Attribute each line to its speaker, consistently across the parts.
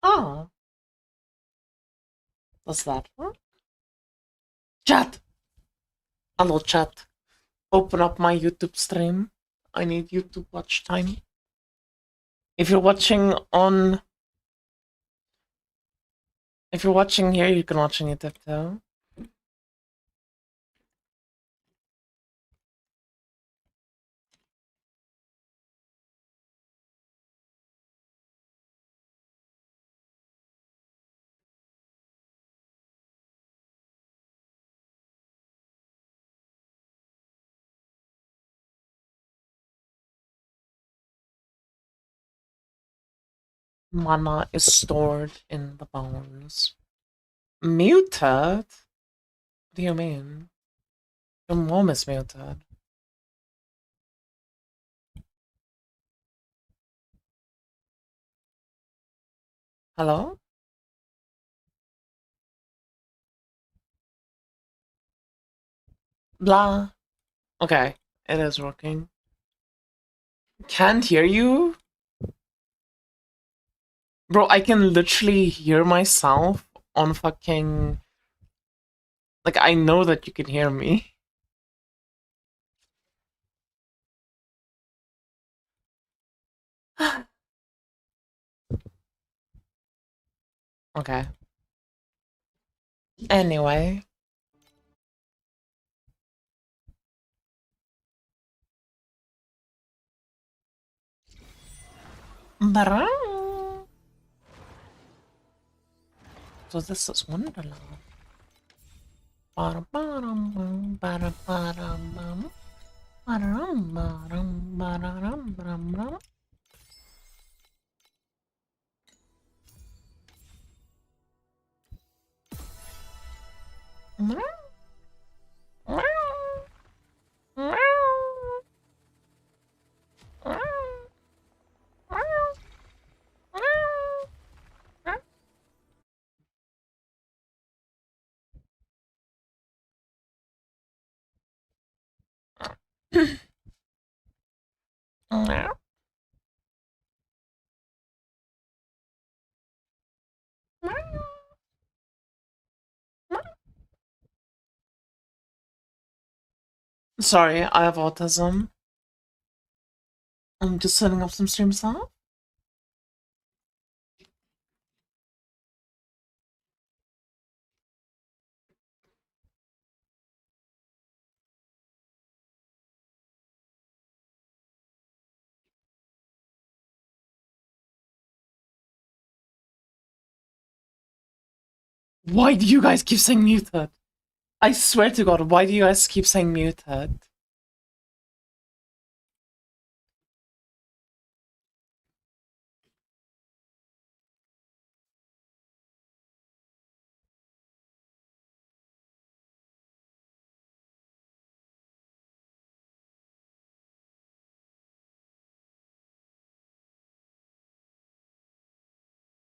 Speaker 1: Ah, does that work? Chat! Hello, chat. Open up my YouTube stream. I need YouTube watch time. If you're watching on... If you're watching here, you can watch on YouTube too. Mana is stored in the bones. Muted? What do you mean? Your mom is muted. Hello? Blah. Okay, it is working. Can't hear you? Bro, I can literally hear myself on fucking... Like, I know that you can hear me. Okay. Anyway. So this is Wonderland. Sorry, I have autism. I'm just setting up some stream stuff. Why do you guys keep saying muted? I swear to God, why do you guys keep saying muted?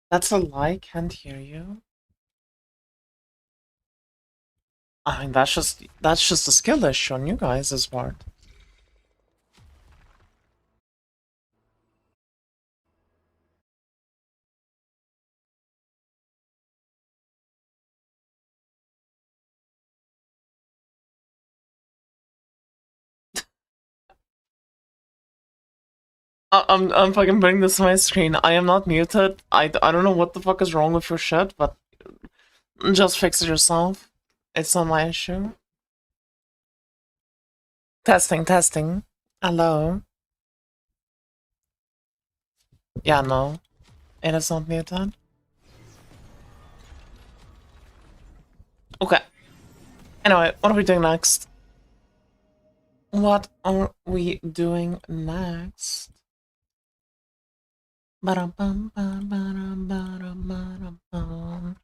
Speaker 1: That's a lie, can't hear you. I mean, that's just a skill issue on you guys' part. I'm fucking putting this on my screen. I am not muted. I don't know what the fuck is wrong with your shit, but just fix it yourself. It's not my issue. Testing, testing. Hello. Yeah, no. It is not muted. Okay. Anyway, what are we doing next? What are we doing next? Ba-dum-bum, ba-dum, ba-dum, ba-dum, bum.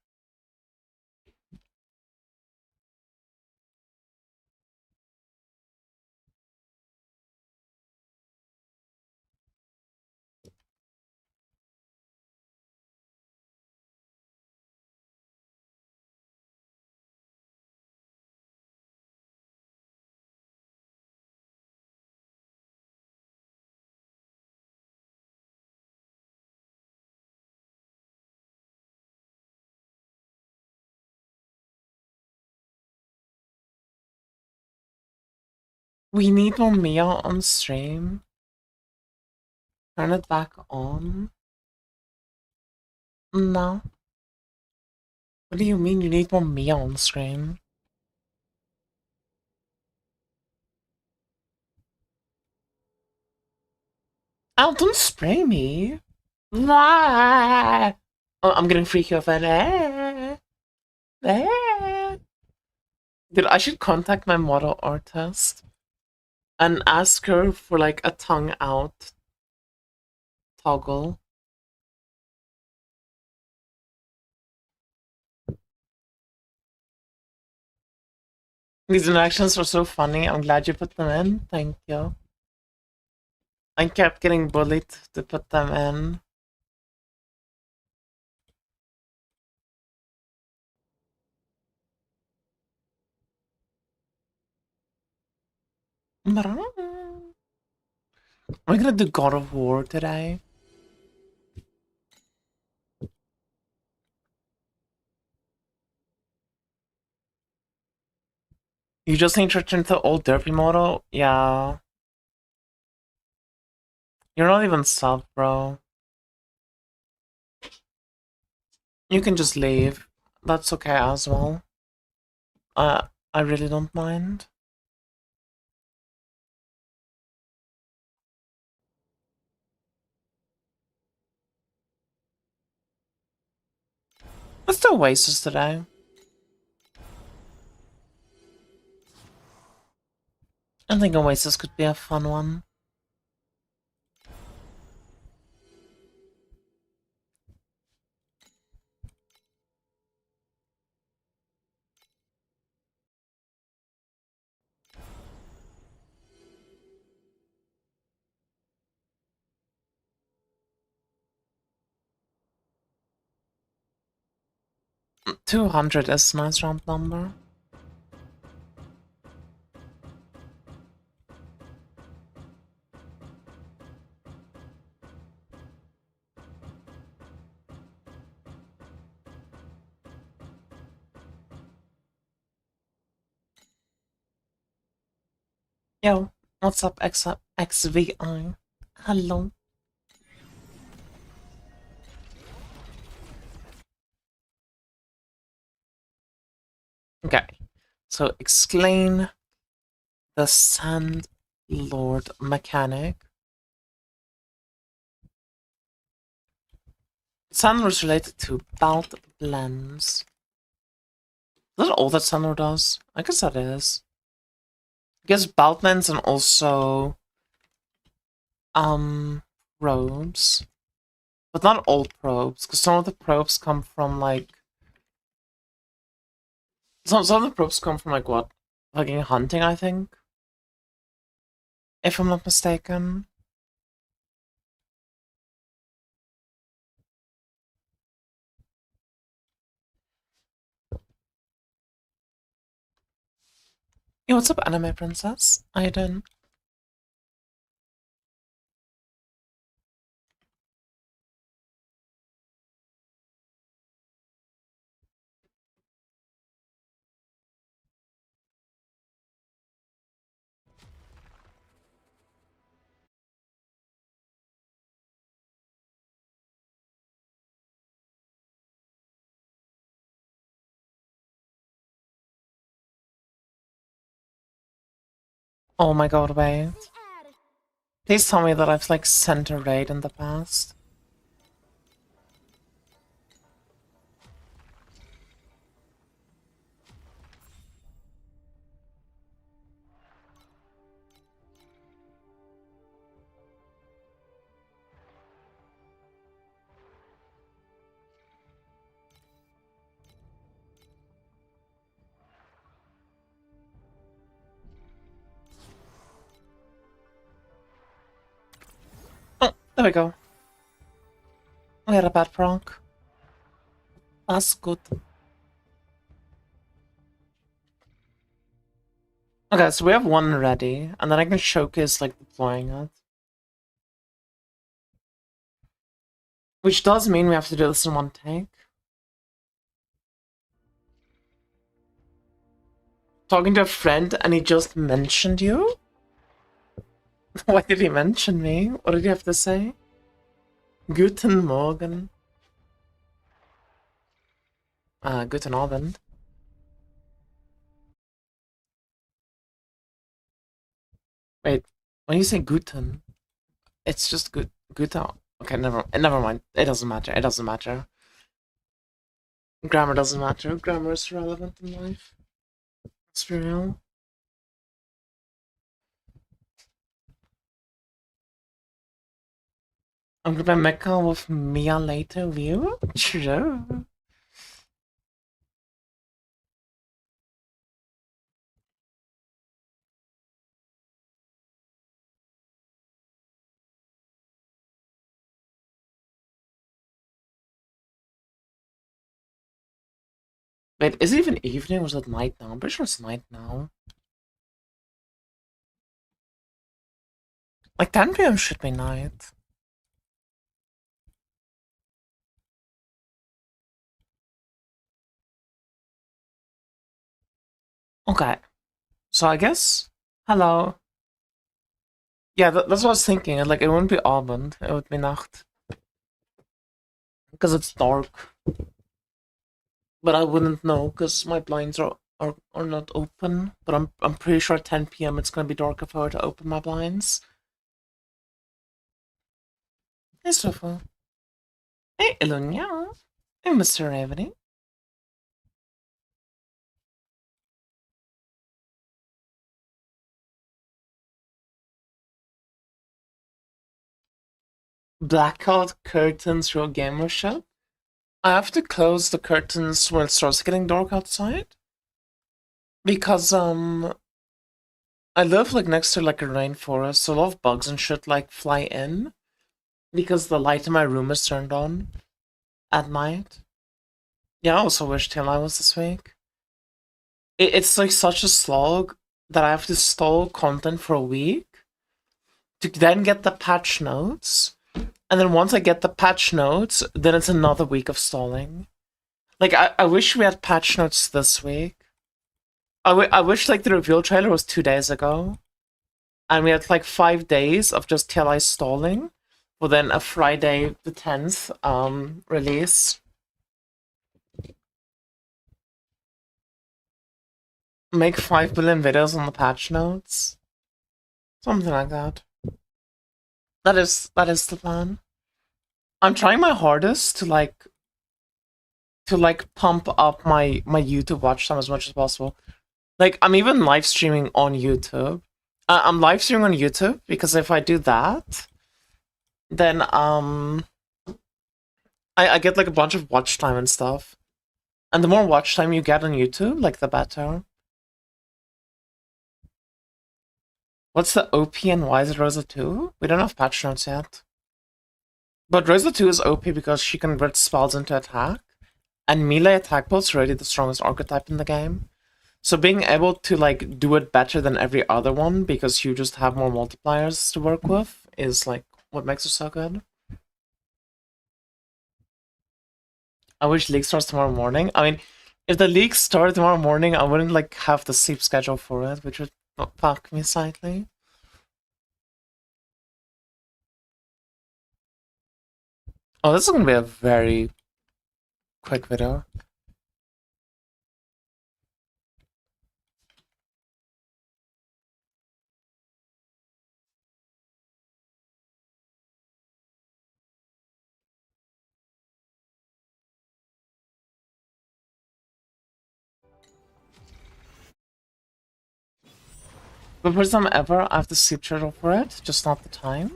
Speaker 1: We need more Mia on stream. Turn it back on. No. What do you mean you need more Mia on stream? Oh, don't spray me. Ah! Oh, I'm getting freaky off it. Dude, I should contact my model artist and ask her for like a tongue out toggle. These interactions are so funny. I'm glad you put them in. Thank you. I kept getting bullied to put them in. We're gonna do God of War today. You just need to return to the old derpy model? Yeah. You're not even sub, bro. You can just leave. That's okay as well. I really don't mind. Let's do Oasis today. I think Oasis could be a fun one. $200 is a nice round number. Yo, what's up, XVI? Hello. Okay, so explain the Sand Lord mechanic. Sand Lord is related to belt blends. Is that all that Sand Lord does? I guess that is. I guess belt blends and also probes. But not all probes, because some of the probes come from like some of the probes come from like what? Fucking hunting, I think. If I'm not mistaken. Yo, what's up, anime princess? How you doing? Oh my god, wait. Please tell me that I've like sent a raid in the past. Oh, there we go. We had a bad proc. That's good. Okay, so we have one ready, and then I can showcase like deploying it. Which does mean we have to do this in one take. Talking to a friend and he just mentioned you? Why did he mention me? What did he have to say? Guten Morgen. Guten Abend. Wait, when you say Guten, it's just good. Guten. Okay, never mind. It doesn't matter. It doesn't matter. Grammar doesn't matter. Grammar is relevant in life. It's real. I'm gonna Mecca with Mia later. View. True. Wait, is it even evening or is it night now? I'm pretty sure it's night now. Like 10 p.m. should be night. Okay. So I guess. Hello. Yeah, that's what I was thinking. Like, it wouldn't be Abend. It would be Nacht. Because it's dark. But I wouldn't know because my blinds are not open. But I'm pretty sure at 10 p.m. it's gonna be dark if I were to open my blinds. Hey, Sofa. Hey, Ilunya. Hey, Mr. Avery. Blackout curtains for a gamer shop. I have to close the curtains when it starts getting dark outside. Because, I live, like, next to, like, a rainforest, so a lot of bugs and shit, like, fly in. Because the light in my room is turned on at night. Yeah, I also wish TLI was this week. It's, like, such a slog that I have to stall content for a week to then get the patch notes. And then once I get the patch notes, then it's another week of stalling. Like, I wish we had patch notes this week. I wish, like, the reveal trailer was 2 days ago. And we had, like, 5 days of just TLI stalling. For then a Friday the 10th release. Make 5 billion videos on the patch notes. Something like that. That is the plan. I'm trying my hardest to pump up my YouTube watch time as much as possible. Like, I'm even live streaming on YouTube. I'm live streaming on YouTube because if I do that, then I get like a bunch of watch time and stuff. And the more watch time you get on YouTube, like the better. What's the OP and why is it Rosa 2? We don't have patch notes yet. But Rosa 2 is OP because she converts spells into attack. And melee attack build's already the strongest archetype in the game. So being able to like do it better than every other one because you just have more multipliers to work with is like what makes it so good. I wish league starts tomorrow morning. I mean, if the league started tomorrow morning, I wouldn't like have the sleep schedule for it, which would fuck me slightly. Oh, this is gonna be a very quick video. But first time ever, I have the sleep schedule for it, just not the time.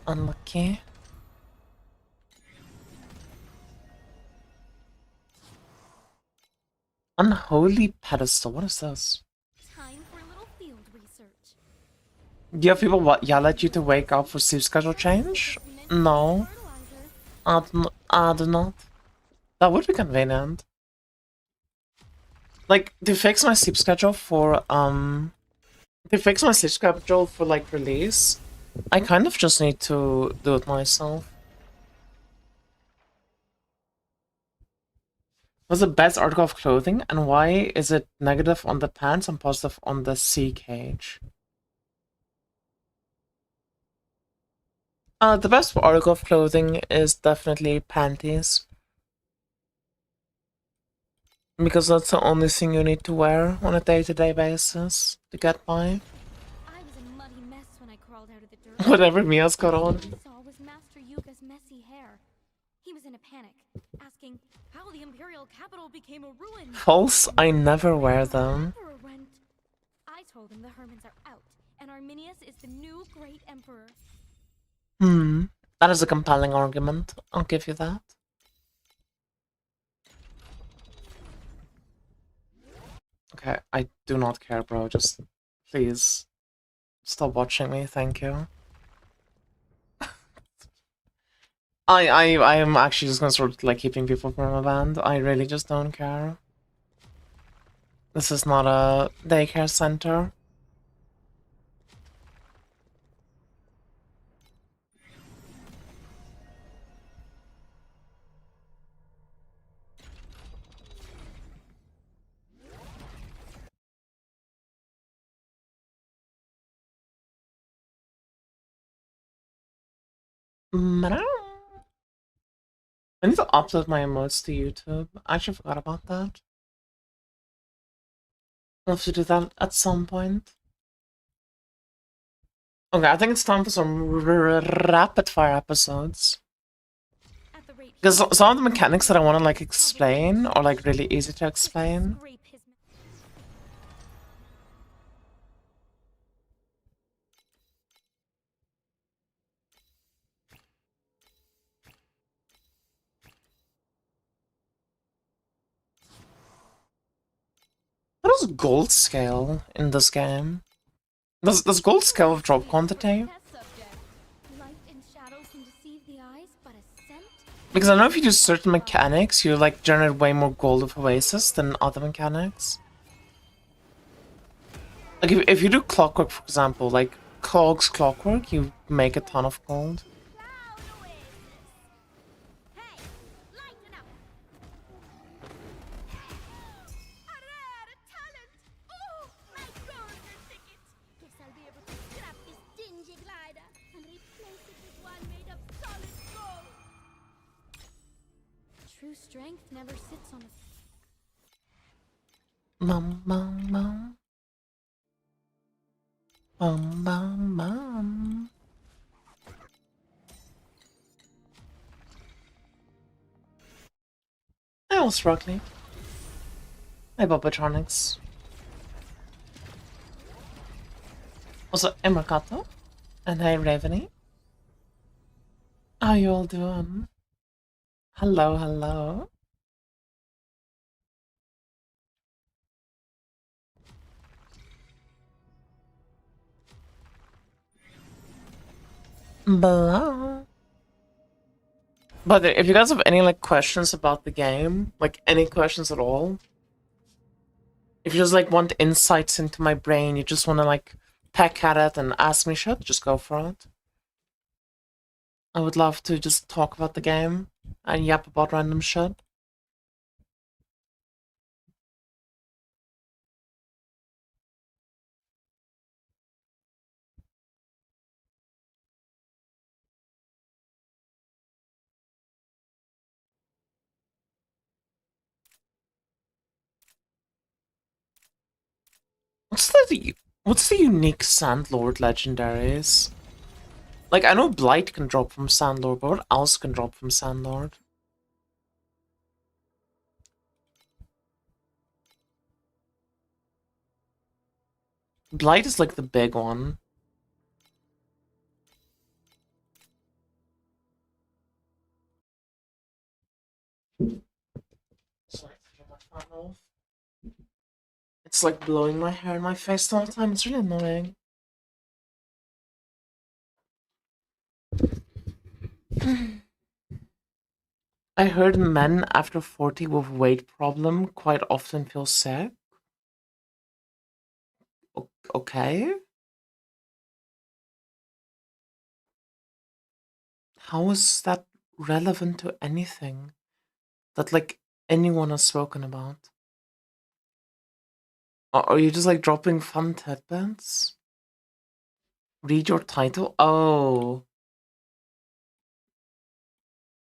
Speaker 1: Unlucky. Unholy pedestal, what is this?
Speaker 2: Time for a little field research.
Speaker 1: Do you have people yell at you to wake up for sleep schedule change? No, I do not. That would be convenient. Like, to fix my sleep schedule for, like, release, I kind of just need to do it myself. What's the best article of clothing, and why is it negative on the pants and positive on the sea cage? The best article of clothing is definitely panties. Because that's the only thing you need to wear on a day-to-day basis to get by.
Speaker 2: I was a muddy mess when I crawled out of the dirt.
Speaker 1: Whatever Mia's got
Speaker 2: All
Speaker 1: on.
Speaker 2: I saw was Master Yuga's messy hair. He was in a panic, asking how the Imperial capital became a ruin.
Speaker 1: False, I never wear
Speaker 2: The
Speaker 1: them.
Speaker 2: Emperor went. I told him the Hermans are out, and Arminius is the new great emperor.
Speaker 1: That is a compelling argument. I'll give you that. Okay, I do not care, bro. Just please stop watching me. Thank you. I am actually just gonna start like keeping people from my band. I really just don't care. This is not a daycare center. I need to upload my emotes to YouTube. I actually forgot about that. I'll have to do that at some point. Okay, I think it's time for some rapid fire episodes. Because some of the mechanics that I want to like explain are like really easy to explain. What is gold scale in this game? Does gold scale with drop quantity? Because I know if you do certain mechanics, you like generate way more gold of Oasis than other mechanics. Like if you do clockwork, for example, like Cog's clockwork, you make a ton of gold.
Speaker 2: True strength never sits on a...
Speaker 1: Mum, mum, mum. Mum, mum, mum. Hi, also Rockly. Hi, Bobatronics. Also, Emercato. And hi, Raveny. How you all doing? Hello, hello. Blah. But if you guys have any like questions about the game, like any questions at all, if you just like want insights into my brain, you just want to like peck at it and ask me shit, just go for it. I would love to just talk about the game and yap about random shit. What's the unique Sandlord legendaries? Like I know Blight can drop from Sandlord, but what else can drop from Sandlord? Blight is like the big one. Sorry, my fan off. It's like blowing my hair in my face all the time. It's really annoying. I heard men after 40 with weight problem quite often feel sick. Okay. How is that relevant to anything that like anyone has spoken about? Are you just like dropping fun tidbits? Read your title? Oh.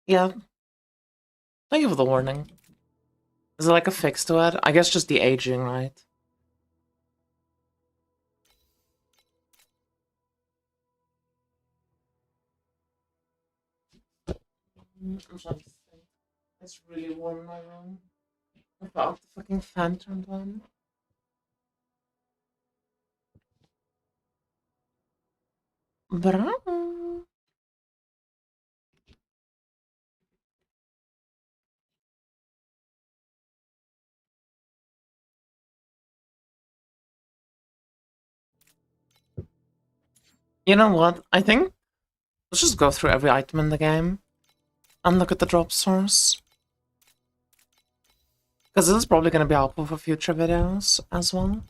Speaker 1: Yeah. Thank you for the warning. Is it like a fix to it? I guess just the aging, right? I'm trying to think. It's really warm in my room. Without the fucking fan turned on. Bra. You know what? I think let's just go through every item in the game and look at the drop source. Because this is probably going to be helpful for future videos as well.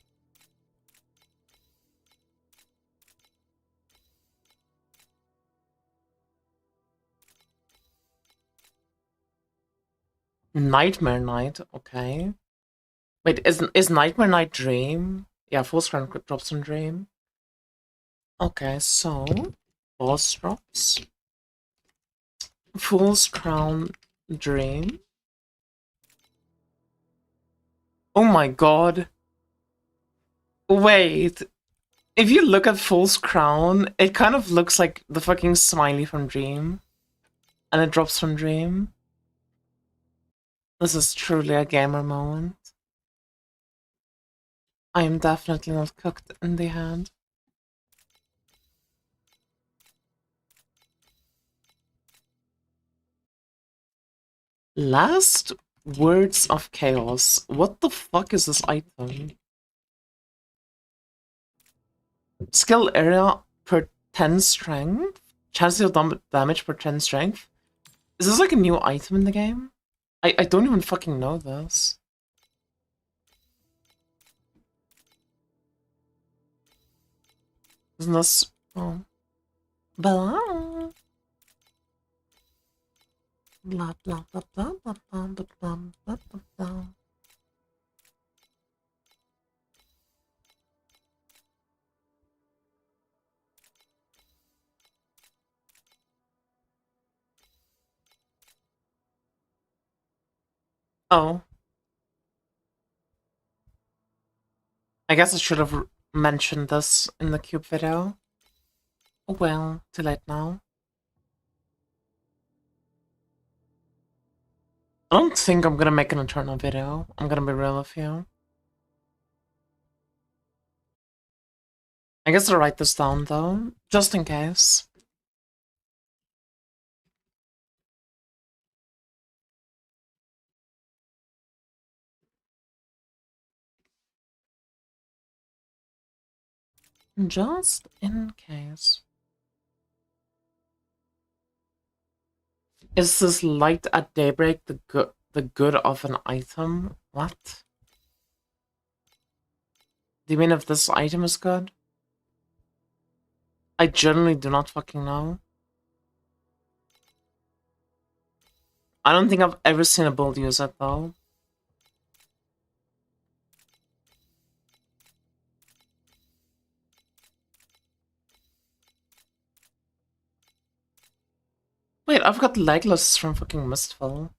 Speaker 1: Nightmare Night, okay. Wait, is Nightmare Night Dream? Yeah, full screen drops on Dream. Okay, so boss drops. Fool's Crown Dream. Oh my god. Wait. If you look at Fool's Crown, it kind of looks like the fucking smiley from Dream. And it drops from Dream. This is truly a gamer moment. I am definitely not cooked in the head. Last Words of Chaos. What the fuck is this item? Skill area per 10 strength? Chance to deal damage per 10 strength? Is this like a new item in the game? I don't even fucking know this. Isn't this... Oh. Blah. Blah, blah, blah, blah, blah, blah, blah, blah, blah, blah. Oh. I guess I should have mentioned this in the cube video. Oh well, too late now. I don't think I'm gonna make an Eternal video. I'm gonna be real with you. I guess I'll write this down though, just in case. Just in case. Is this light at daybreak the good of an item? What? Do you mean if this item is good? I generally do not fucking know. I don't think I've ever seen a build use it though. Wait, I've got legless from fucking Mistfall.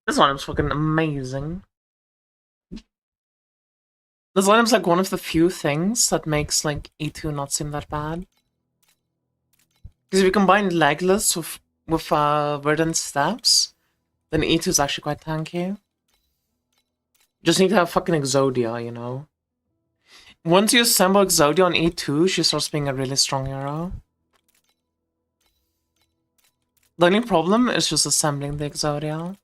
Speaker 1: This item's fucking amazing. This item's like one of the few things that makes like E2 not seem that bad. Because if you combine legless with verdant steps, then E2 is actually quite tanky. Just need to have fucking Exodia, you know. Once you assemble Exodia on E2, she starts being a really strong hero. The only problem is just assembling the Exodia.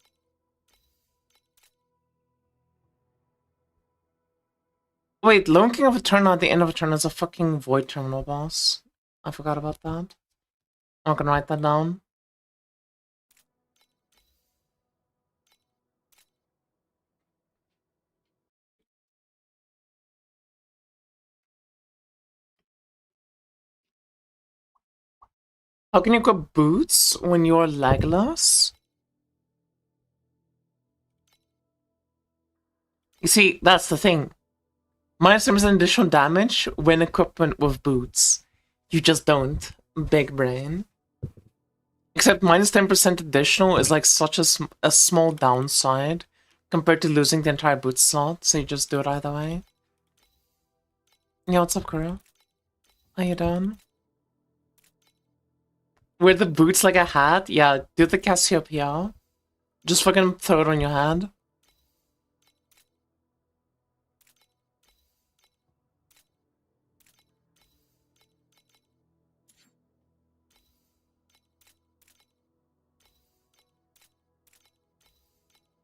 Speaker 1: Wait, Lone King of Eterna at the end of Eterna is a fucking Void Terminal boss. I forgot about that. I'm gonna write that down. How can you equip boots when you're legless? You see, that's the thing. Minus 10% additional damage when equipment with boots. You just don't. Big brain. Except minus 10% additional is like such a small downside compared to losing the entire boot slot, so you just do it either way. Yeah, what's up, girl? How you doing? Wear the boots like a hat? Yeah, do the Cassiopeia. Just fucking throw it on your head.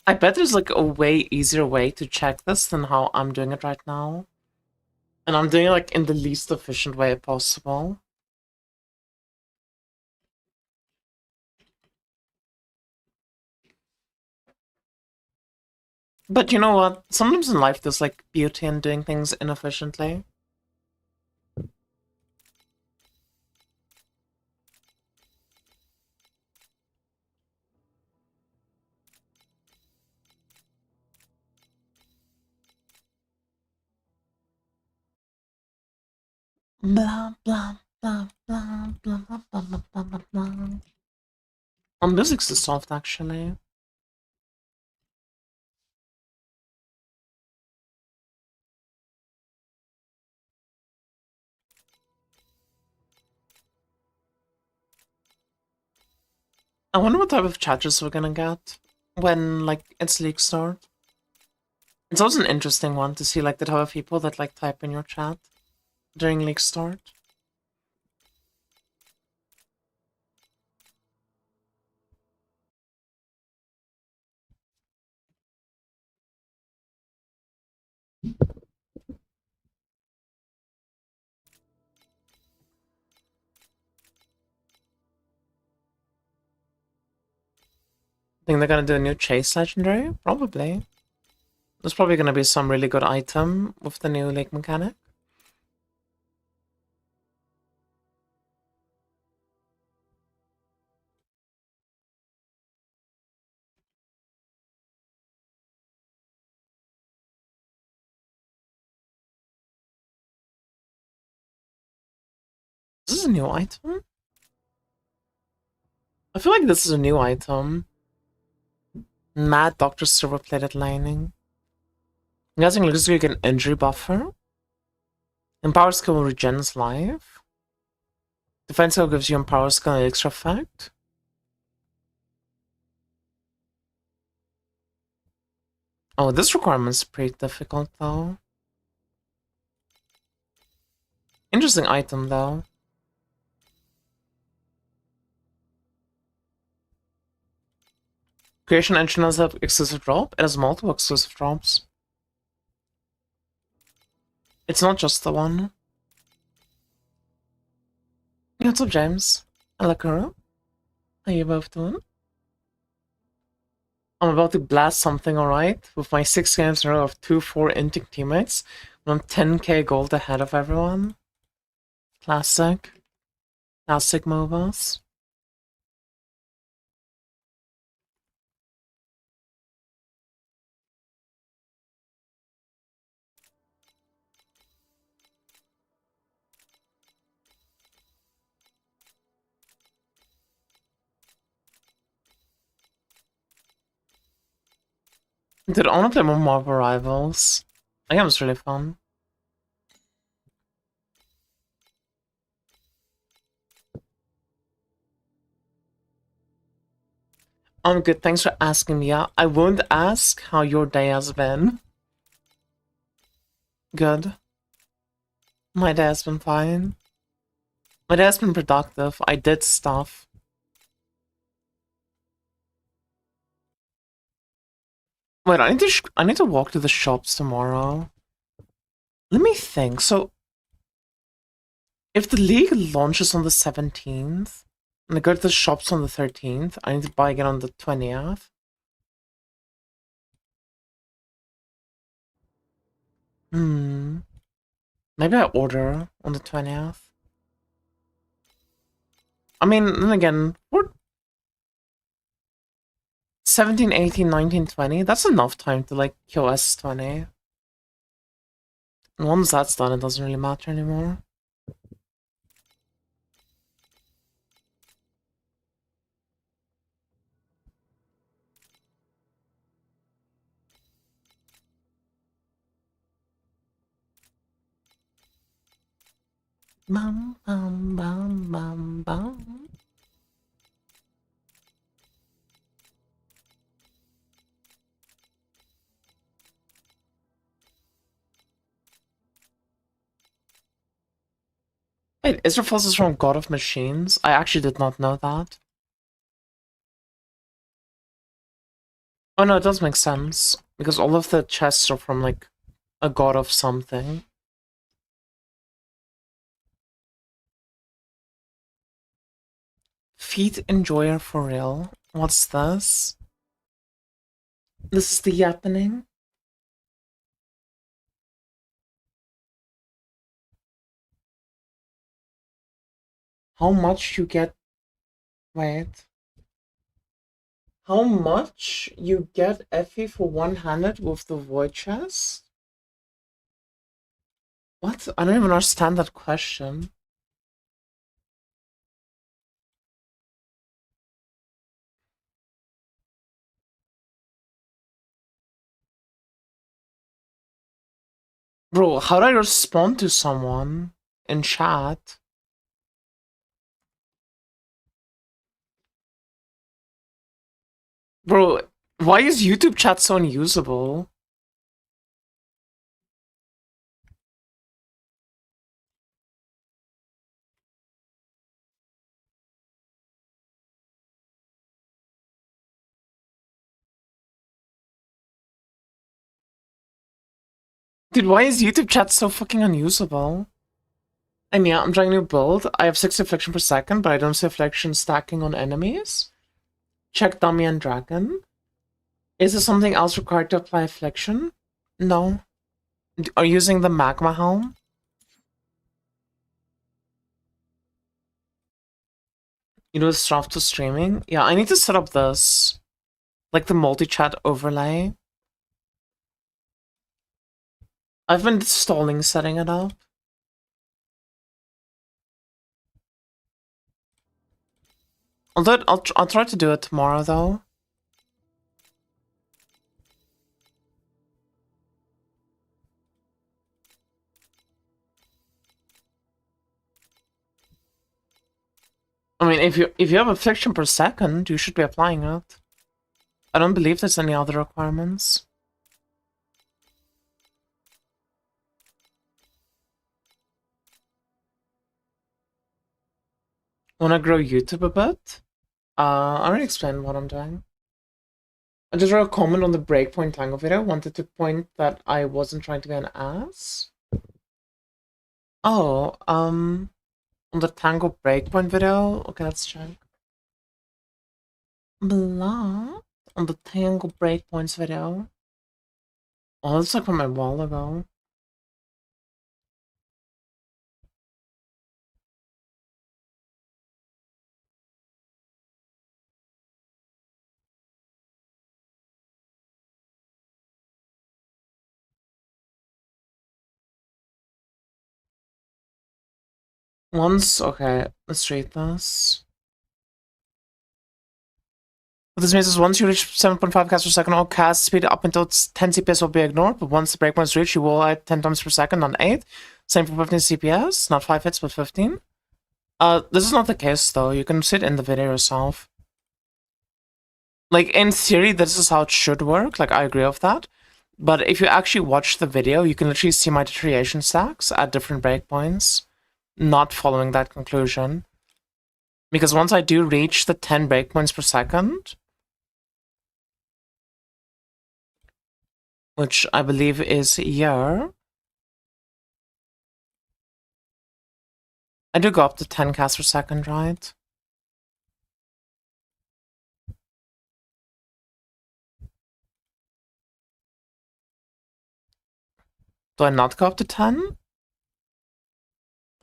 Speaker 1: I bet there's like a way easier way to check this than how I'm doing it right now. And I'm doing it like in the least efficient way possible. But you know what? Sometimes in life there's like beauty in doing things inefficiently. Blah blah blah blah blah blah blah blah blah blah. Music's so soft actually. I wonder what type of chatters we're gonna get when like it's league start. It's also an interesting one to see like the type of people that like type in your chat during league start. Think they're gonna do a new chase legendary? Probably. There's probably gonna be some really good item with the new league mechanic. This is a new item? I feel like this is a new item. Mad Doctor Silver Plated Lining. Guessing looks like an injury buffer. Empower skill regens life. Defense skill gives you empower skill and extra effect. Oh, this requirement's pretty difficult though. Interesting item though. Creation engine has an exclusive drop. It has multiple exclusive drops. It's not just the one. Yeah, what's up, James? Hello, Kuro. How you both doing? I'm about to blast something, alright? With my 6 games in a row of 2-4 inting teammates. When I'm 10k gold ahead of everyone. Classic. Classic MOBAs. Dude, I wanna play more Marvel Rivals. That game's really fun. I'm good, thanks for asking me out. I won't ask how your day has been. Good. My day has been fine. My day has been productive. I did stuff. Wait, I need to walk to the shops tomorrow. Let me think. So, if the league launches on the 17th, and I go to the shops on the 13th, I need to buy again on the 20th. Maybe I order on the 20th. I mean, then again, what? 17, 18, 19, 20? That's enough time to, like, kill S20. And once that's done, it doesn't really matter anymore. Bum, bum, bum, bum, bum. Wait, Israfos is from God of Machines? I actually did not know that. Oh no, it does make sense. Because all of the chests are from, like, a god of something. Feet Enjoyer for real? What's this? This is the yapping. How much you get... Wait. How much you get Effie for one-handed with the void chest? What? I don't even understand that question. Bro, how do I respond to someone in chat? Bro, why is YouTube chat so unusable? Dude, why is YouTube chat so fucking unusable? And yeah, I'm trying to build. I have 6 affliction per second, but I don't see affliction stacking on enemies. Check dummy and dragon. Is there something else required to apply affliction? No. Are you using the magma helm? You know, stuff to streaming? Yeah, I need to set up this. Like the multi-chat overlay. I've been stalling setting it up. I'll try to do it tomorrow, though. I mean, if you have affliction per second, you should be applying it. I don't believe there's any other requirements. Wanna grow YouTube a bit? I already explained what I'm doing. I just wrote a comment on the breakpoint tango video. Wanted to point that I wasn't trying to be an ass. Oh, on the tango breakpoint video. Okay, let's check. Blah. On the tango breakpoints video. Oh, that's like from a while ago. Okay, let's read this. What this means is once you reach 7.5 casts per second, all cast speed up until 10 CPS will be ignored, but once the breakpoint is reached, you will add 10 times per second, not 8. Same for 15 CPS, not 5 hits, but 15. This is not the case, though. You can see it in the video yourself. Like, in theory, this is how it should work. Like, I agree with that. But if you actually watch the video, you can literally see my deterioration stacks at different breakpoints, not following that conclusion. Because once I do reach the 10 breakpoints per second, which I believe is here, I do go up to 10 casts per second, right? Do I not go up to 10?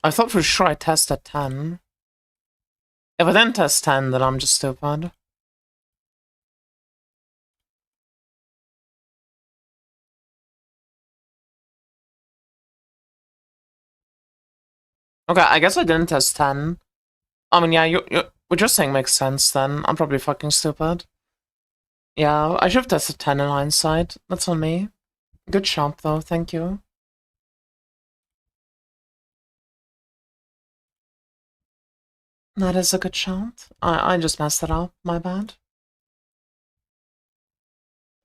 Speaker 1: I thought for sure I tested 10. If I didn't test 10, then I'm just stupid. Okay, I guess I didn't test 10. I mean, yeah, what you're saying makes sense then. I'm probably fucking stupid. Yeah, I should have tested 10 in hindsight. That's on me. Good job, though. Thank you. That is a good shout. I just messed it up. My bad.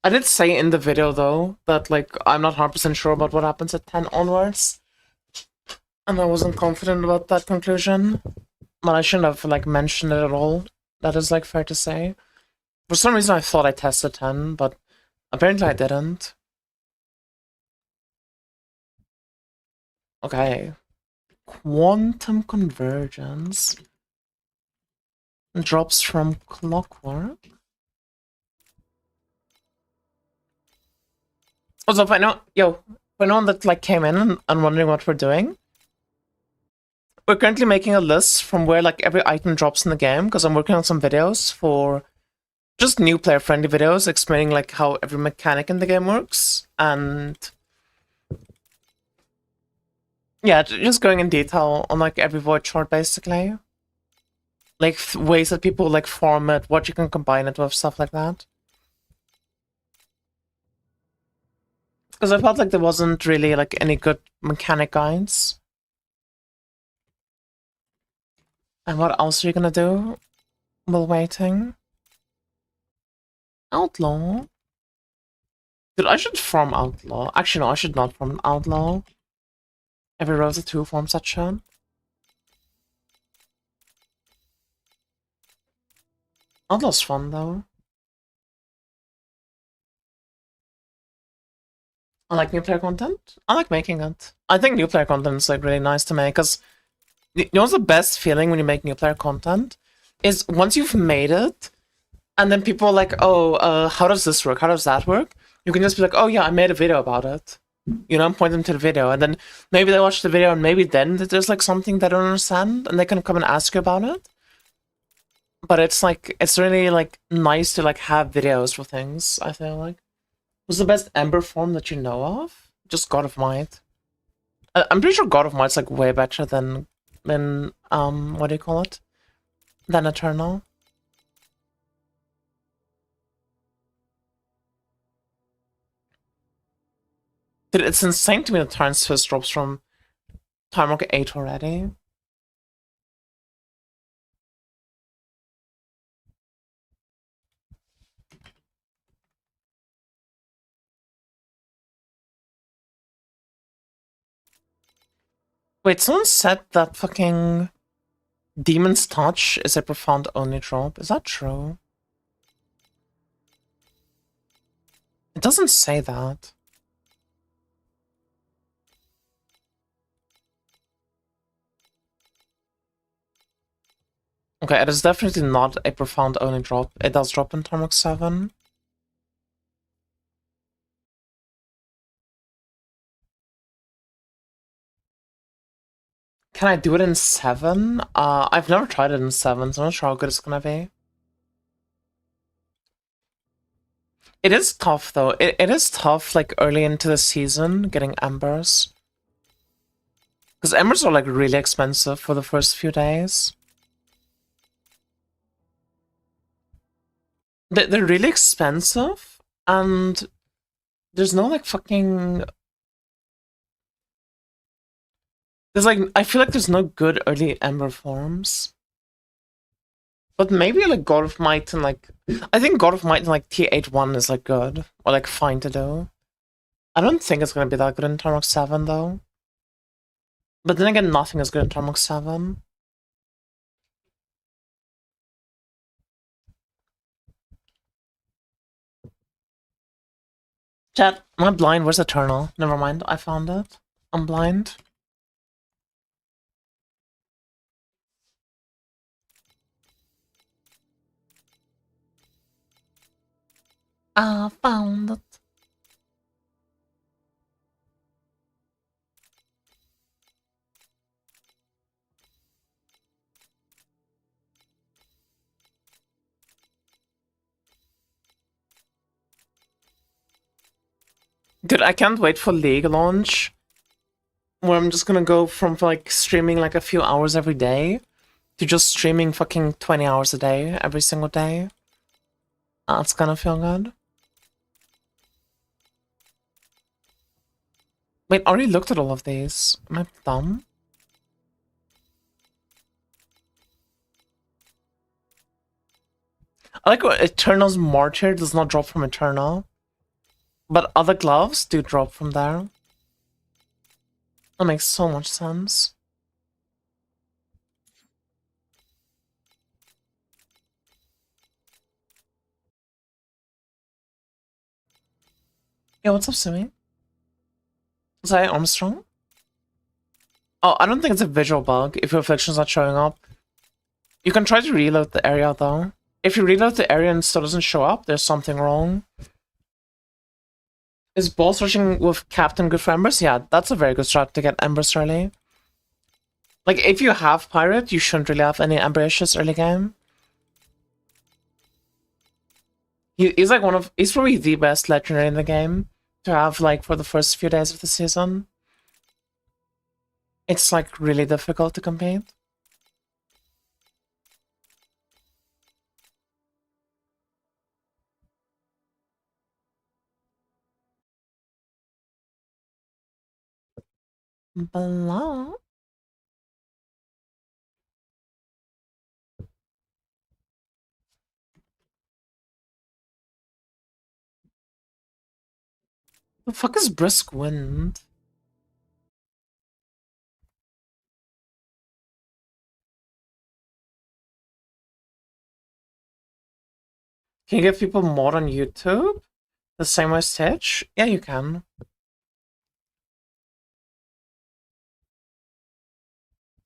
Speaker 1: I did say in the video, though, that, like, I'm not 100% sure about what happens at 10 onwards. And I wasn't confident about that conclusion. But I shouldn't have, like, mentioned it at all. That is, like, fair to say. For some reason, I thought I tested 10, but apparently I didn't. Okay. Quantum convergence. Drops from clockwork. Also, if I know, for anyone that like came in and wondering what we're doing, we're currently making a list from where like every item drops in the game because I'm working on some videos for just new player-friendly videos explaining like how every mechanic in the game works and yeah, just going in detail on like every void shard basically, like ways that people like form it, what you can combine it with, stuff like that. Because I felt like there wasn't really like any good mechanic guides. And what else are you gonna do while waiting? Outlaw? Dude, I should farm Outlaw. Actually, no, I should not farm Outlaw. Every Rosa 2 farms that shit. Outlaw's fun, though. I like new player content. I like making it. I think new player content is like really nice to make, because you know what's the best feeling when you make new player content? Is once you've made it, and then people are like, oh, how does this work? How does that work? You can just be like, oh yeah, I made a video about it. You know, point them to the video, and then maybe they watch the video, and maybe then there's like something they don't understand, and they can come and ask you about it. But it's like, it's really like nice to like have videos for things, I feel like. What's the best Ember form that you know of? Just God of Might. I'm pretty sure God of Might's like way better than what do you call it? Than Eternal. Dude, it's insane to me that Turns Fist drops from Time Rocket 8 already. Wait, someone said that fucking Demon's Touch is a profound only drop. Is that true? It doesn't say that. Okay, it is definitely not a profound only drop. It does drop in Tarmac 7. Can I do it in 7? I've never tried it in 7, so I'm not sure how good it's gonna be. It is tough, though. It is tough, like, early into the season, getting Embers. Because Embers are, like, really expensive for the first few days. They're really expensive, and there's no, like, fucking... There's, like, I feel like there's no good early Ember forms. But maybe, like, God of Might and, like... I think God of Might and, like, T81 is, like, good. Or, like, fine to do. I don't think it's gonna be that good in Tarmac 7, though. But then again, nothing is good in Tarmac 7. Chat, am I blind? Where's Eternal? Never mind, I found it. I'm blind. I found it. Dude, I can't wait for League launch. Where I'm just gonna go from like streaming like a few hours every day to just streaming fucking 20 hours a day every single day. That's gonna feel good. Wait, I already looked at all of these. Am I dumb? I like what Eternal's Martyr does not drop from Eternal. But other gloves do drop from there. That makes so much sense. Yeah, what's up, Simi? Is that Armstrong? Oh, I don't think it's a visual bug if your affliction's not showing up. You can try to reload the area, though. If you reload the area and it still doesn't show up, there's something wrong. Is ball searching with Captain good for Embers? Yeah, that's a very good strat to get Embers early. Like, if you have Pirate, you shouldn't really have any Ember issues early game. He's like he's probably the best legendary in the game to have, like, for the first few days of the season. It's, like, really difficult to compete. Blah. The fuck is Brisk Wind? Can you give people more on YouTube? The same way as Twitch? Yeah, you can.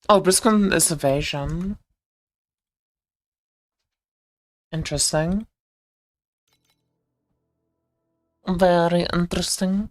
Speaker 1: Oh, Brisk Wind is evasion. Interesting. Very interesting.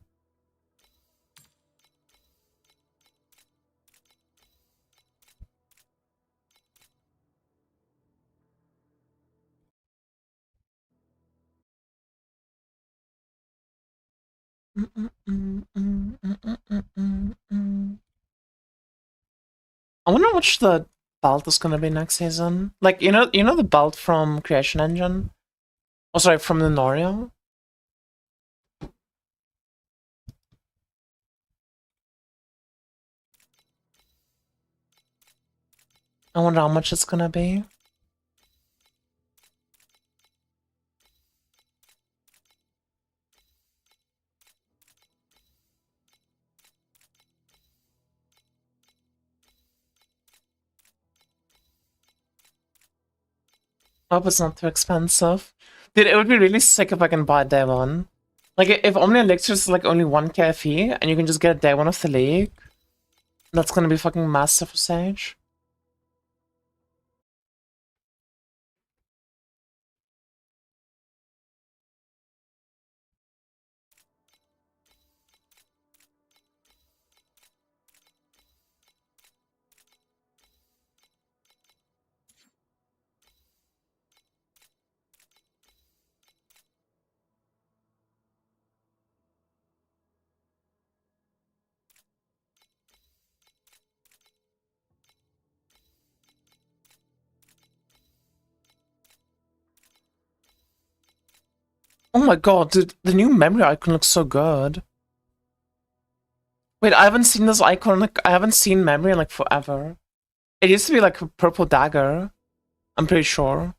Speaker 1: I wonder which the belt is gonna be next season. Like, you know the belt from Creation Engine? Oh, sorry, from the Norio? I wonder how much it's gonna be. I hope it's not too expensive. Dude, it would be really sick if I can buy day one. Like, if Omni Elixir is like only 1 KFE and you can just get a day one of the league, that's gonna be fucking massive for Sage. Oh my god, dude, the new memory icon looks so good. Wait, I haven't seen this icon, like, I haven't seen memory in, like, forever. It used to be, like, a purple dagger. I'm pretty sure.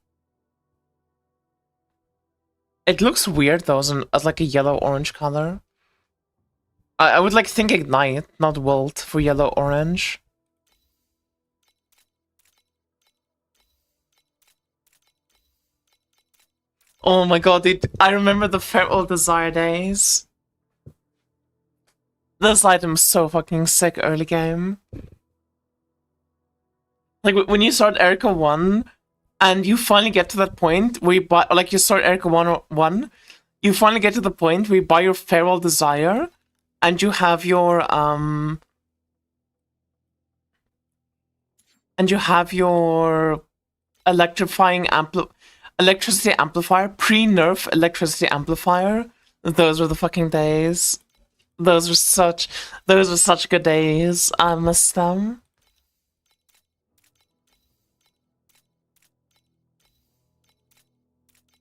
Speaker 1: It looks weird, though, as like, a yellow-orange color. I would, like, think Ignite, not Wilt, for yellow-orange. Oh my god, dude, I remember the Feral Desire days. This item's so fucking sick early game. Like, when you start Erica 1, and you finally get to that point where you buy, like, you start Erica 1, you finally get to the point where you buy your Feral Desire, and you have your, electrifying electricity amplifier, pre-nerf electricity amplifier. Those were the fucking days. Those were such good days. I miss them.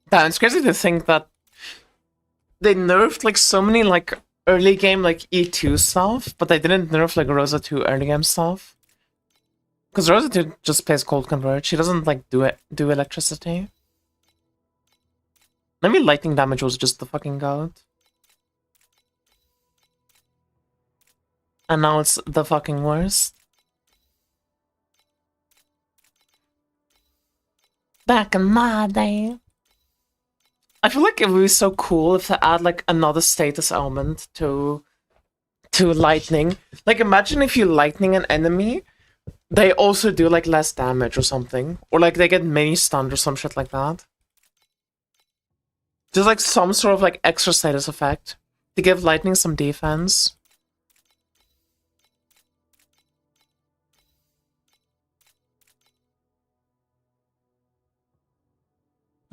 Speaker 1: Damn, it's crazy to think that they nerfed like so many like early game like E2 stuff, but they didn't nerf like Rosa 2 early game stuff. Because Rosa 2 just plays Cold Convert. She doesn't like do electricity. Maybe lightning damage was just the fucking goat. And now it's the fucking worst. Back in my day. I feel like it would be so cool if they add like another status element to lightning. Like imagine if you lightning an enemy, they also do like less damage or something. Or like they get mini stunned or some shit like that. Just like some sort of like extra status effect to give lightning some defense.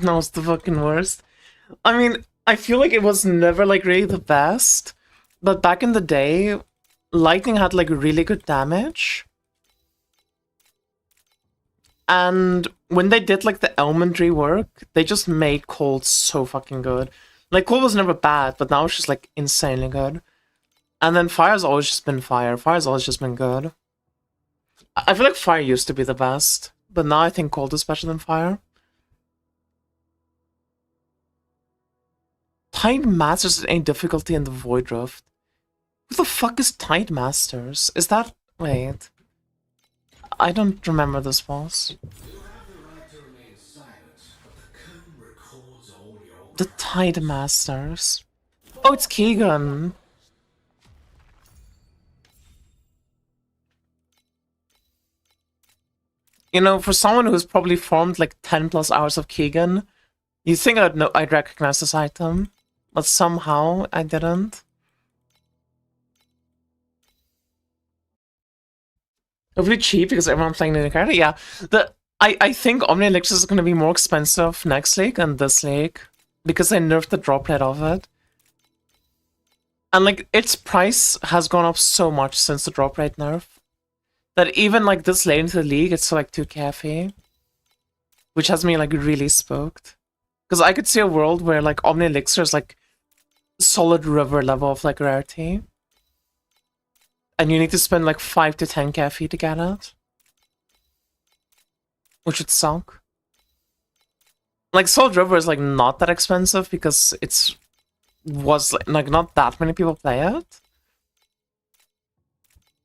Speaker 1: No, it's the fucking worst. I mean, I feel like it was never like really the best, but back in the day, lightning had like really good damage. And when they did like the element rework, they just made cold so fucking good. Like cold was never bad, but now it's just like insanely good. And then fire's always just been fire. Fire's always just been good. I feel like fire used to be the best, but now I think cold is better than fire. Tide Masters at any difficulty in the Void Rift. Who the fuck is Tide Masters? Is that... wait. I don't remember this boss. The Tide Masters. Oh, it's Keegan. You know, for someone who's probably formed like 10 plus hours of Keegan, you think I'd recognize this item, but somehow I didn't. Hopefully cheap because everyone's playing the new character. Yeah, I think Omni Elixir is going to be more expensive next league than this league because they nerfed the drop rate of it. And like its price has gone up so much since the drop rate nerf that even like this late into the league, it's like 2k FE, which has me like really spooked. Because I could see a world where like Omni Elixir is like solid river level of like rarity. And you need to spend like 5 to 10k FE to get it. Which would suck. Like Solid River is like not that expensive because was like not that many people play it.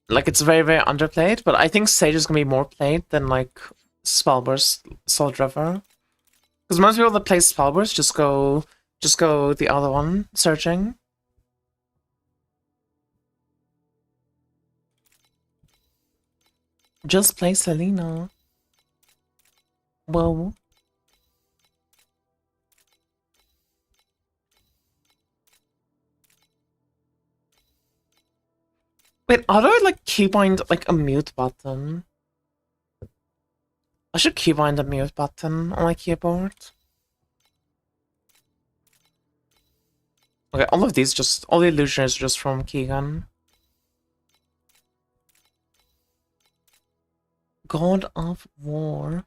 Speaker 1: Like it's very, very underplayed, but I think Sage is gonna be more played than like Spellburst Solid River. Because most people that play Spellburst just go the other one, searching. Just play Selena. Whoa. Wait, how do I like keybind like a mute button? I should keybind a mute button on my keyboard. Okay, all the illusions are just from Keegan. God of War.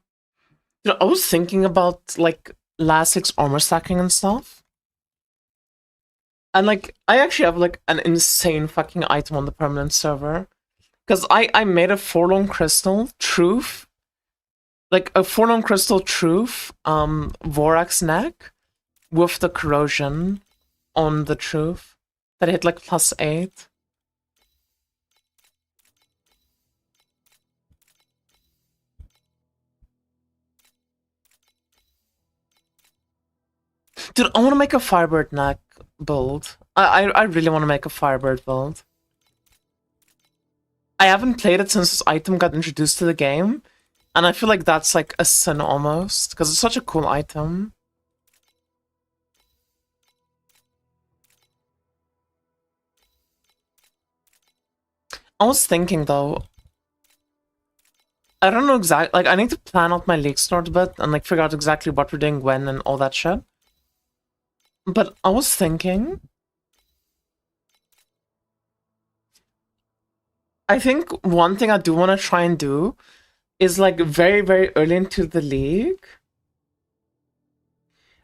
Speaker 1: You know, I was thinking about like last 6 armor stacking and stuff. And like, I actually have like an insane fucking item on the permanent server. Because I made a Forlorn Crystal Truth. Like a Forlorn Crystal Truth Vorax neck with the corrosion on the Truth that hit like +8. Dude, I want to make a Firebird neck build. I really want to make a Firebird build. I haven't played it since this item got introduced to the game, and I feel like that's like a sin almost, because it's such a cool item. I was thinking though, I don't know exactly, like I need to plan out my league start a bit and like figure out exactly what we're doing when and all that shit. But I was thinking, I think one thing I do want to try and do is like very, very early into the league,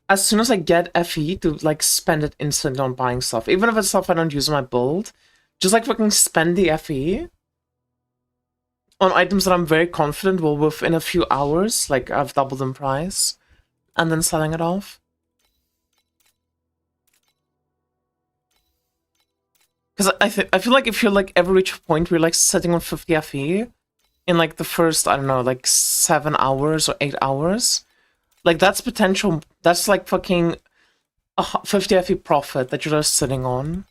Speaker 1: as soon as I get FE, to like spend it instantly on buying stuff. Even if it's stuff I don't use in my build, just like fucking spend the FE on items that I'm very confident will within a few hours, like I've doubled in price, and then selling it off. Because I feel like if you're like ever reach a point where you're like sitting on 50 FE in like the first, I don't know, like 7 hours or 8 hours, like that's potential, that's like fucking a 50 FE profit that you're just sitting on.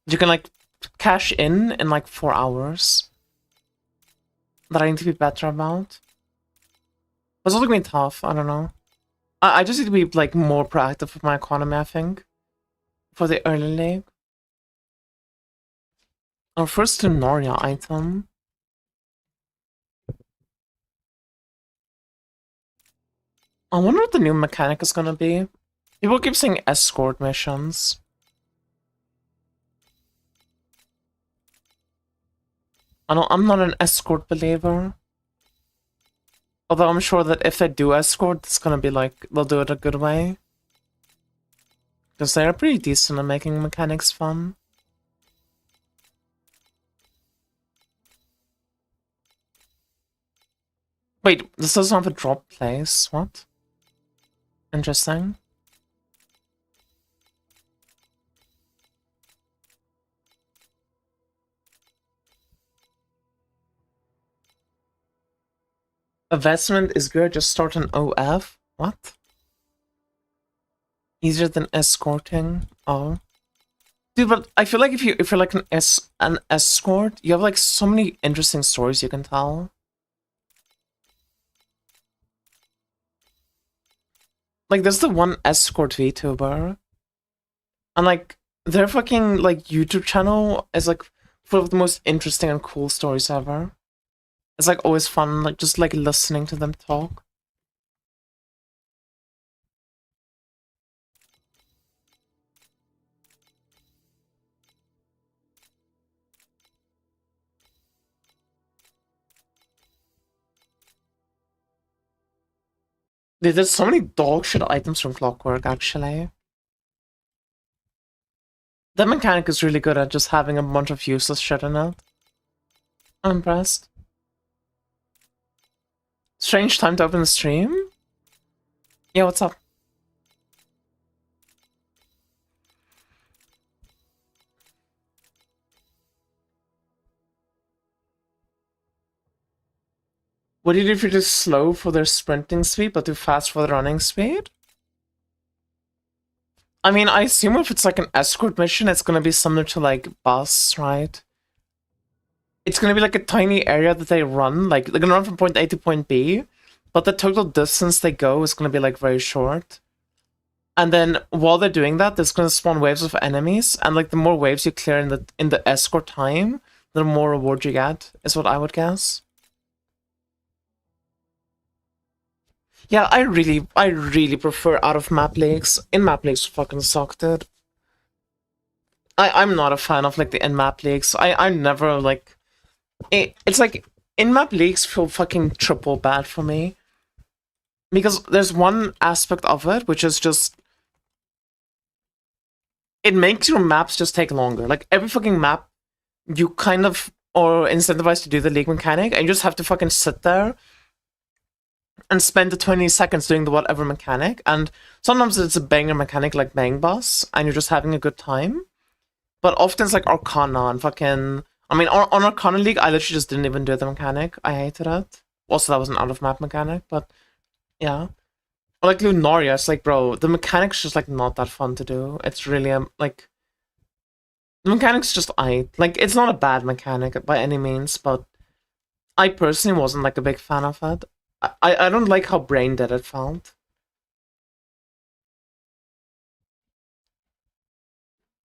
Speaker 1: You can like cash in like 4 hours. That I need to be better about. It's also gonna be tough, I don't know. I just need to be like more proactive with my economy, I think. For the early league. Our first Lunaria item. I wonder what the new mechanic is gonna be. People keep saying escort missions. I'm not an escort believer. Although I'm sure that if they do escort, it's gonna be like, they'll do it a good way. Because they're pretty decent at making mechanics fun. Wait, this doesn't have a drop place, what? Interesting. Investment is good, just start an OF? What? Easier than escorting? Oh. Dude, but I feel like if you're like an escort, you have like so many interesting stories you can tell. Like there's the one escort VTuber. And like their fucking like YouTube channel is like full of the most interesting and cool stories ever. It's like always fun, like just like listening to them talk. Dude, there's so many dog shit items from Clockwork, actually. That mechanic is really good at just having a bunch of useless shit in it. I'm impressed. Strange time to open the stream? Yeah, what's up? What do you do if you're too slow for their sprinting speed, but too fast for their running speed? I mean, I assume if it's like an escort mission, it's gonna be similar to like bus, right? It's gonna be like a tiny area that they run, like they're gonna run from point A to point B, but the total distance they go is gonna be like very short. And then while they're doing that, there's gonna spawn waves of enemies, and like the more waves you clear in the escort time, the more reward you get, is what I would guess. Yeah, I really prefer out of map leagues. In map leagues fucking suck, dude. I'm not a fan of like the in map leagues. I'm never like it's like in map leagues feel fucking triple bad for me. Because there's one aspect of it which is just it makes your maps just take longer. Like every fucking map you kind of are incentivized to do the league mechanic and you just have to fucking sit there and spend the 20 seconds doing the whatever mechanic, and sometimes it's a banger mechanic like Bang Boss, and you're just having a good time. But often it's like Arcana and fucking... I mean, on Arcana League, I literally just didn't even do the mechanic. I hated it. Also, that was an out-of-map mechanic, but yeah. Or like Lunaria, it's like, bro, the mechanic's just like not that fun to do. It's really, like... The mechanic's just like, it's not a bad mechanic by any means, but I personally wasn't like a big fan of it. I don't like how brain dead it felt.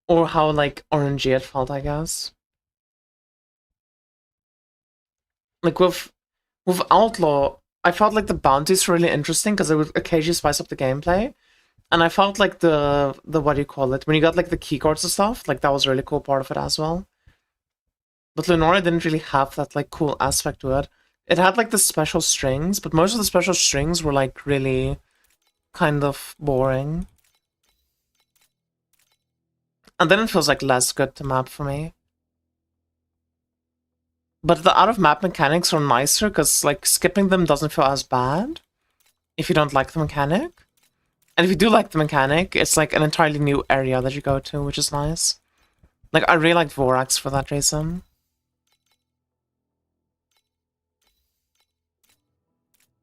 Speaker 1: Or how, like, orangey it felt, I guess. Like, with Outlaw, I felt like the bounties were really interesting because it would occasionally spice up the gameplay. And I felt like the what do you call it? When you got, like, the keycards and stuff, like, that was a really cool part of it as well. But Lunaria didn't really have that, like, cool aspect to it. It had, like, the special strings, but most of the special strings were, like, really kind of boring. And then it feels, like, less good to map for me. But the out-of-map mechanics are nicer, because, like, skipping them doesn't feel as bad if you don't like the mechanic. And if you do like the mechanic, it's, like, an entirely new area that you go to, which is nice. Like, I really liked Vorax for that reason.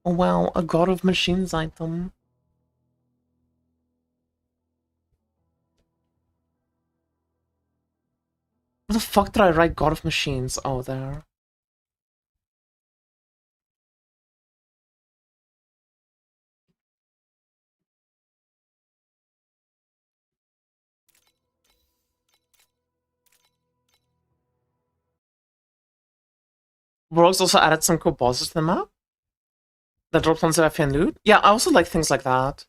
Speaker 1: Oh wow, a God of Machines item. Where the fuck did I write God of Machines? Oh, there. Vorax also added some cool bosses to the map that drop tons of FN loot. Yeah, I also like things like that.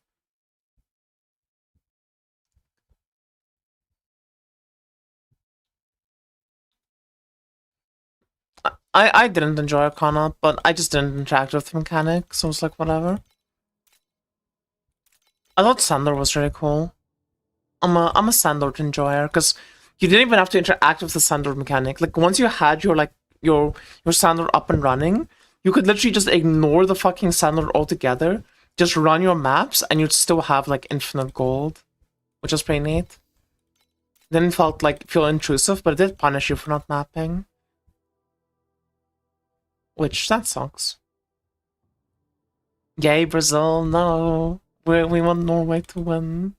Speaker 1: I didn't enjoy Arcana, but I just didn't interact with the mechanic, so it's like, whatever. I thought Sandor was really cool. I'm a Sandor enjoyer, because you didn't even have to interact with the Sandor mechanic. Like, once you had your Sandor up and running, you could literally just ignore the fucking Sandor altogether, just run your maps, and you'd still have, like, infinite gold, which was pretty neat. Didn't feel intrusive, but it did punish you for not mapping. Which, that sucks. Yay, Brazil, no. We want Norway to win.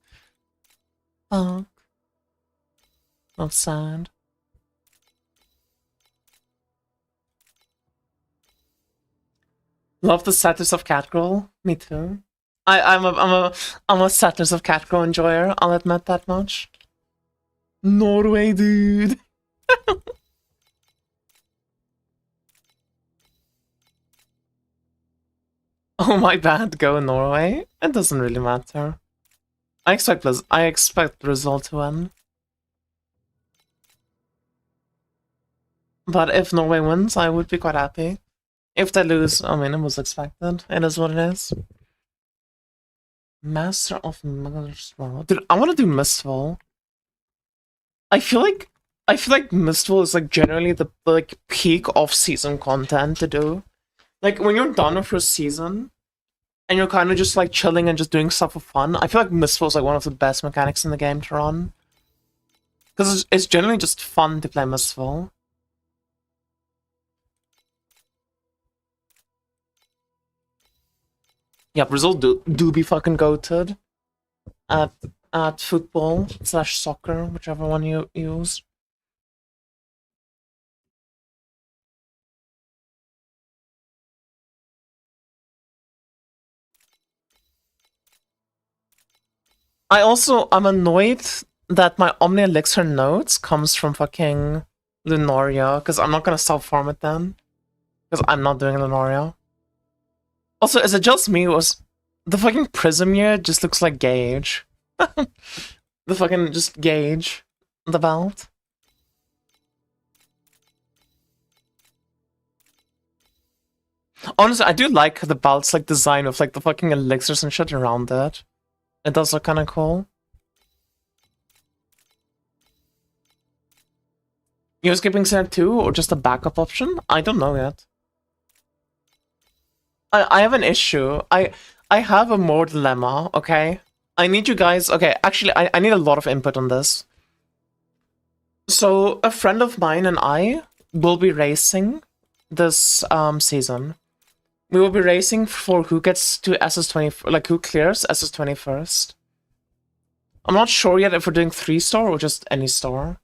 Speaker 1: Fuck. That's sad. Love the sadness of Catgirl. Me too. I'm a sadness of Catgirl enjoyer. I'll admit that much. Norway, dude. Oh, my bad. Go Norway. It doesn't really matter. I expect Brazil to win. But if Norway wins, I would be quite happy. If they lose, I mean, it was expected. It is what it is. Master of Mother's Dude, I want to do Mistfall. I feel like Mistfall is like generally the like peak off-season content to do. Like when you're done with your season and you're kind of just like chilling and just doing stuff for fun, I feel like Mistfall is like one of the best mechanics in the game to run. Because it's generally just fun to play Mistfall. Yeah, Brazil do be fucking goated at football / soccer, whichever one you use. I'm annoyed that my Omni Elixir nodes comes from fucking Lunaria, because I'm not gonna self-farm it then. Because I'm not doing Lunaria. Also, is it just me, was the fucking Prism here just looks like Gage? The fucking just Gage, the belt. Honestly, I do like the belt's like design with like the fucking elixirs and shit around it. It does look kind of cool. You're skipping Center 2 or just a backup option? I don't know yet. I have an issue. I have a more dilemma, okay? I need you guys... Okay, actually, I need a lot of input on this. So, a friend of mine and I will be racing this season. We will be racing for who gets to SS20... Like, who clears SS21st. I'm not sure yet if we're doing 3-star or just any star.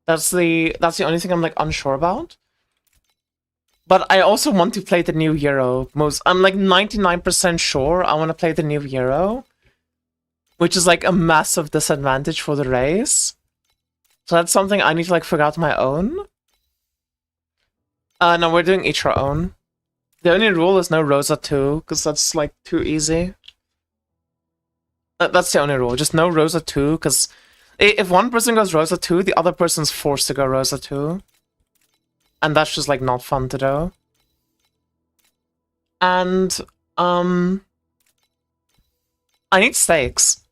Speaker 1: That's the only thing I'm, like, unsure about. But I also want to play the new hero. I'm like 99% sure I want to play the new hero, which is like a massive disadvantage for the race. So that's something I need to like figure out on my own. No, we're doing each our own. The only rule is no Rosa 2, because that's like too easy. That's the only rule, just no Rosa 2, because if one person goes Rosa 2, the other person's forced to go Rosa 2. And that's just, like, not fun to do. And, I need stakes.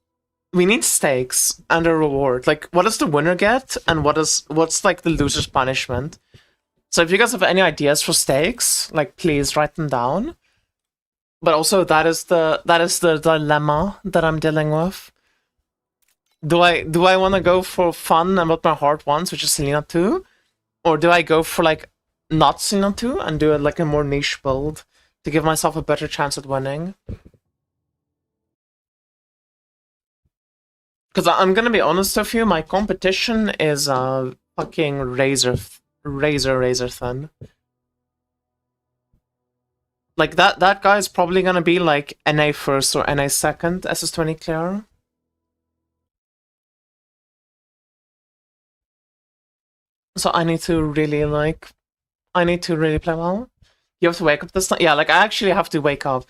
Speaker 1: We need stakes and a reward. Like, what does the winner get? And what's, like, the loser's punishment? So if you guys have any ideas for stakes, like, please write them down. But also, that is the dilemma that I'm dealing with. Do I want to go for fun and what my heart wants, which is Selena 2? Or do I go for like not Selena 2 and do it like a more niche build to give myself a better chance at winning? Because I'm gonna be honest with you, my competition is fucking razor thin. Like that guy's probably gonna be like NA first or NA second, SS20 clear. So I need to really play well. You have to wake up this time. Yeah, like I actually have to wake up.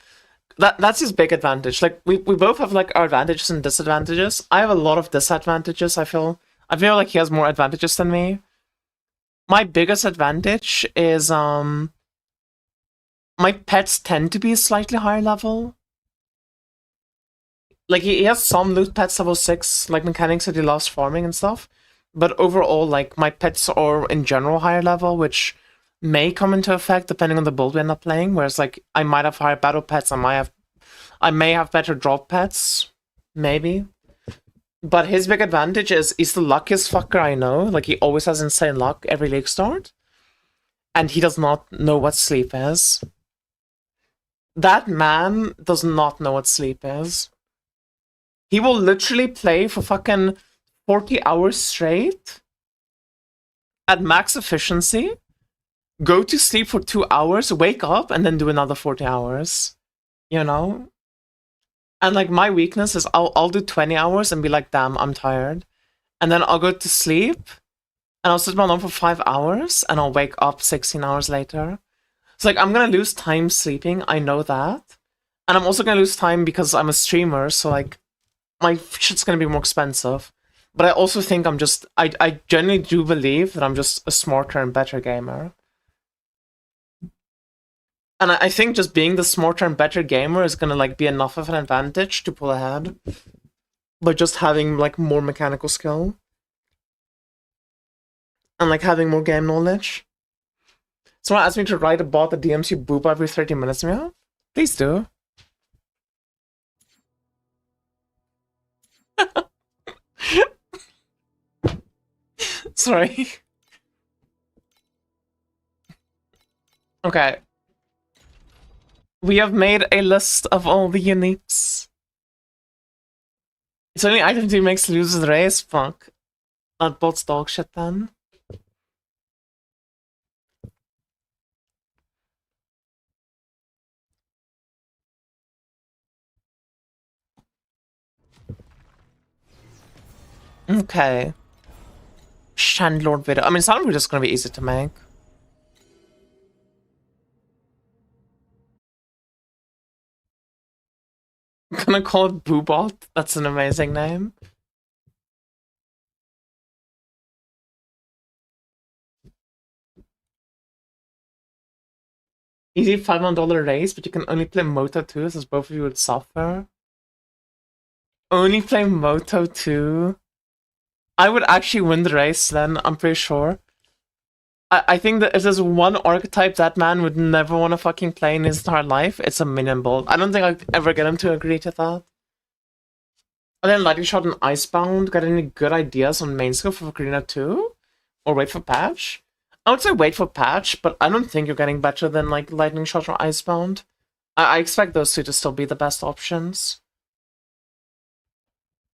Speaker 1: That's his big advantage. Like we both have like our advantages and disadvantages. I have a lot of disadvantages. I feel like he has more advantages than me. My biggest advantage is my pets tend to be slightly higher level. Like he has some loot pets level 6, like mechanics that he loves farming and stuff. But overall, like my pets are in general higher level, which may come into effect depending on the build we end up playing. Whereas like I might have higher battle pets, I may have better drop pets, maybe. But his big advantage is he's the luckiest fucker I know. Like he always has insane luck every league start, and he does not know what sleep is. That man does not know what sleep is. He will literally play for fucking 40 hours straight at max efficiency, go to sleep for 2 hours, wake up, and then do another 40 hours. You know? And like my weakness is I'll do 20 hours and be like, damn, I'm tired. And then I'll go to sleep and I'll sit my alarm for 5 hours and I'll wake up 16 hours later. So like I'm gonna lose time sleeping, I know that. And I'm also gonna lose time because I'm a streamer, so like my shit's gonna be more expensive. But I also think I genuinely do believe that I'm just a smarter and better gamer. And I think just being the smarter and better gamer is gonna like be enough of an advantage to pull ahead. But just having like more mechanical skill. And like having more game knowledge. Someone asked me to write a bot that DMs you boob every 30 minutes, yeah? Please do. Sorry. Okay. We have made a list of all the uniques. It's only item 2 makes lose the race. Fuck. That bot's dog shit then. Okay. Shandlord video. I mean, Sandlord is gonna be easy to make. I'm gonna call it Boobot. That's an amazing name. Easy $500 race, but you can only play Moto 2, since both of you would suffer. Only play Moto 2? I would actually win the race then, I'm pretty sure. I think that if there's one archetype that man would never want to fucking play in his entire life, it's a minion bolt. I don't think I'd ever get him to agree to that. And then Lightning Shot and Icebound, got any good ideas on main skill for Green 2? Or wait for patch? I would say wait for patch, but I don't think you're getting better than like Lightning Shot or Icebound. I expect those two to still be the best options.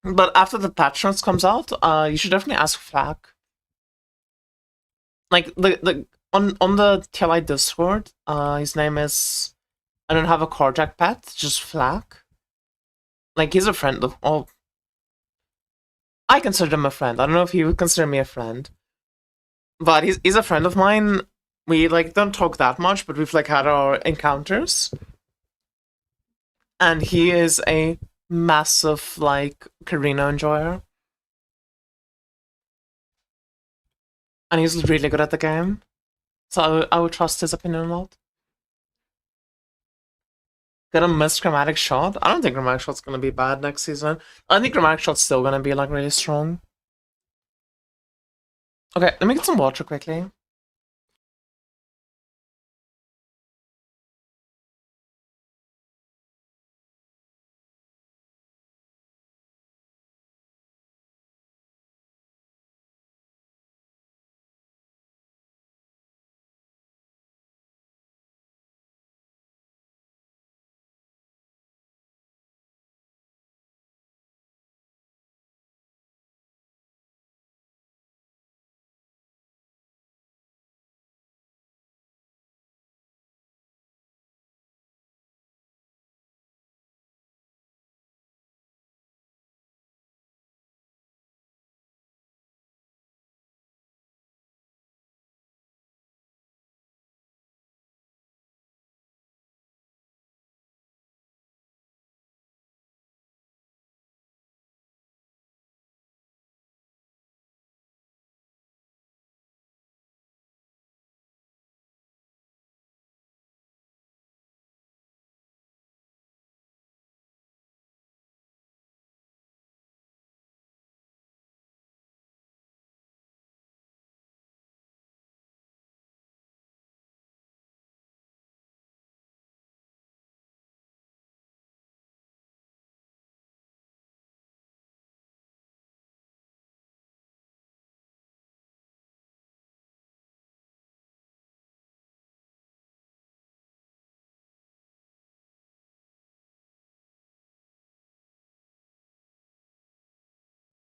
Speaker 1: But after the patch notes comes out, you should definitely ask Flak. Like on the TLI Discord, his name is, I don't have a carjack pet, just Flak. Like he's a friend of all. I consider him a friend. I don't know if he would consider me a friend, but he's a friend of mine. We like don't talk that much, but we've like had our encounters, and he is a massive like Carino enjoyer, and he's really good at the game. So I would trust his opinion a lot. Gonna miss Chromatic Shot? I don't think Chromatic Shot's gonna be bad next season. I think Chromatic Shot's still gonna be like really strong. Okay, let me get some water quickly.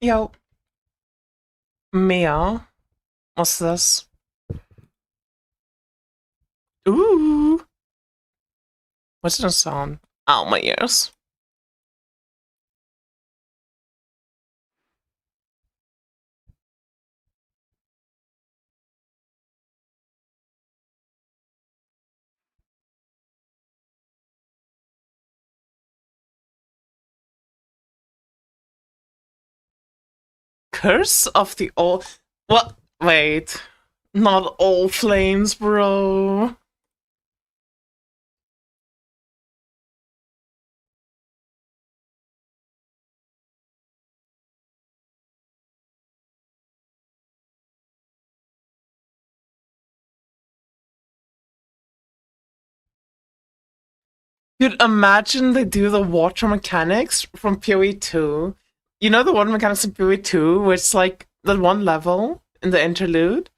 Speaker 1: Yo, Mia. What's this? Ooh. What's the sound? Ow, my ears. Curse of the All. What? Wait. Not all flames, bro. Dude, imagine they do the water mechanics from PoE 2. You know the water mechanics in PoE 2, where it's like the one level in the interlude,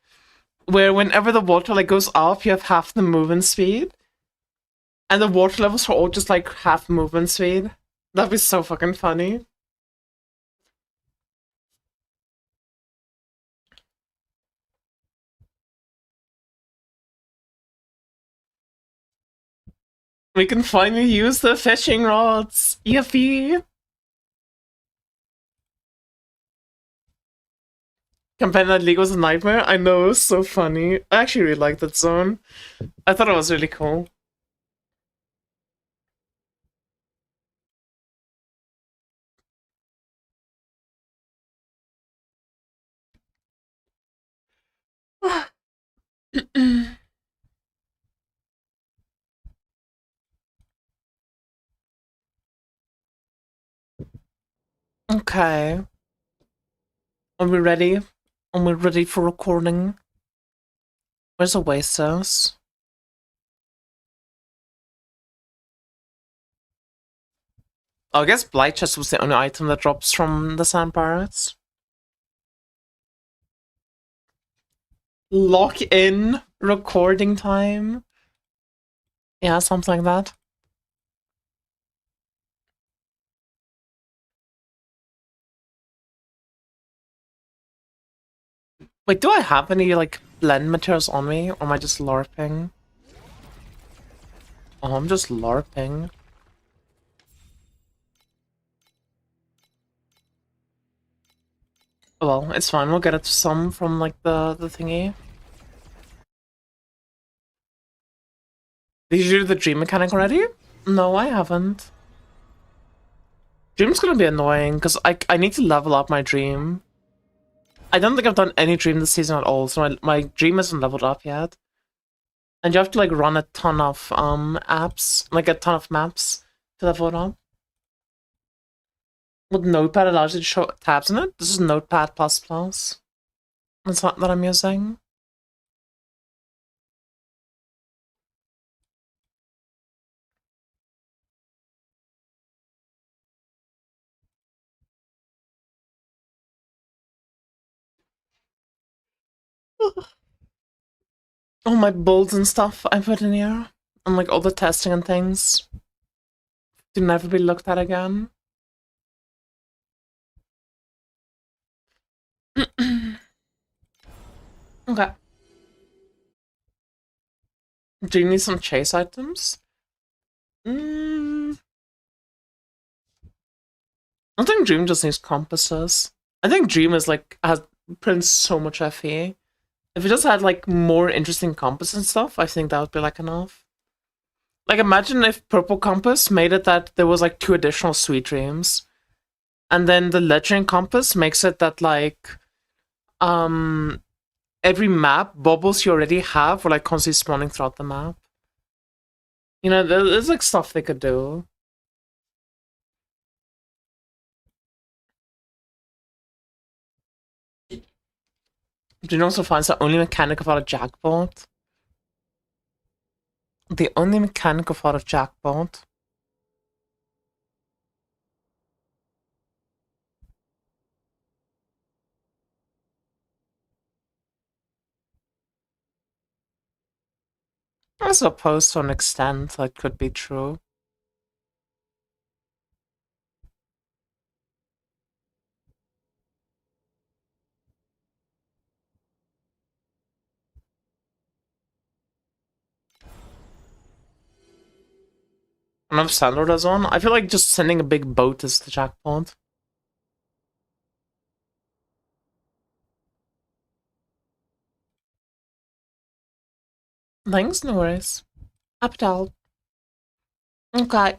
Speaker 1: where whenever the water like goes up, you have half the movement speed, and the water levels are all just like half movement speed. That'd be so fucking funny. We can finally use the fishing rods. Yippee! Campaign that League was a nightmare. I know, it was so funny. I actually really liked that zone. I thought it was really cool. Okay. Are we ready? Are we ready for recording? Where's Oasis? Oh, I guess Blight Chest was the only item that drops from the Sand Pirates. Lock in recording time. Yeah, something like that. Wait, do I have any, like, blend materials on me? Or am I just LARPing? Oh, I'm just LARPing. Well, it's fine. We'll get it some from, like, the thingy. Did you do the dream mechanic already? No, I haven't. Dream's gonna be annoying, because I need to level up my dream. I don't think I've done any dream this season at all, so my dream isn't leveled up yet. And you have to like run a ton of apps, like a ton of maps to level it up. With Notepad allows you to show tabs in it. This is Notepad++. That's not that I'm using. All my builds and stuff I put in here. And like all the testing and things. To never be looked at again. Okay. Do you need some chase items? I think Dream just needs compasses. I think Dream is like has prints so much FE. If it just had like more interesting compass and stuff, I think that would be like enough. Like imagine if Purple Compass made it that there was like 2 additional Sweet Dreams. And then the Legend Compass makes it that like every map bubbles you already have were like constantly spawning throughout the map. You know, there's like stuff they could do. Do you also find the only mechanic about a jackpot? The only mechanic about a jackpot? I suppose to an extent that could be true. Another Sandlord as on. I feel like just sending a big boat is the jackpot. Thanks, no worries. Up to Okay.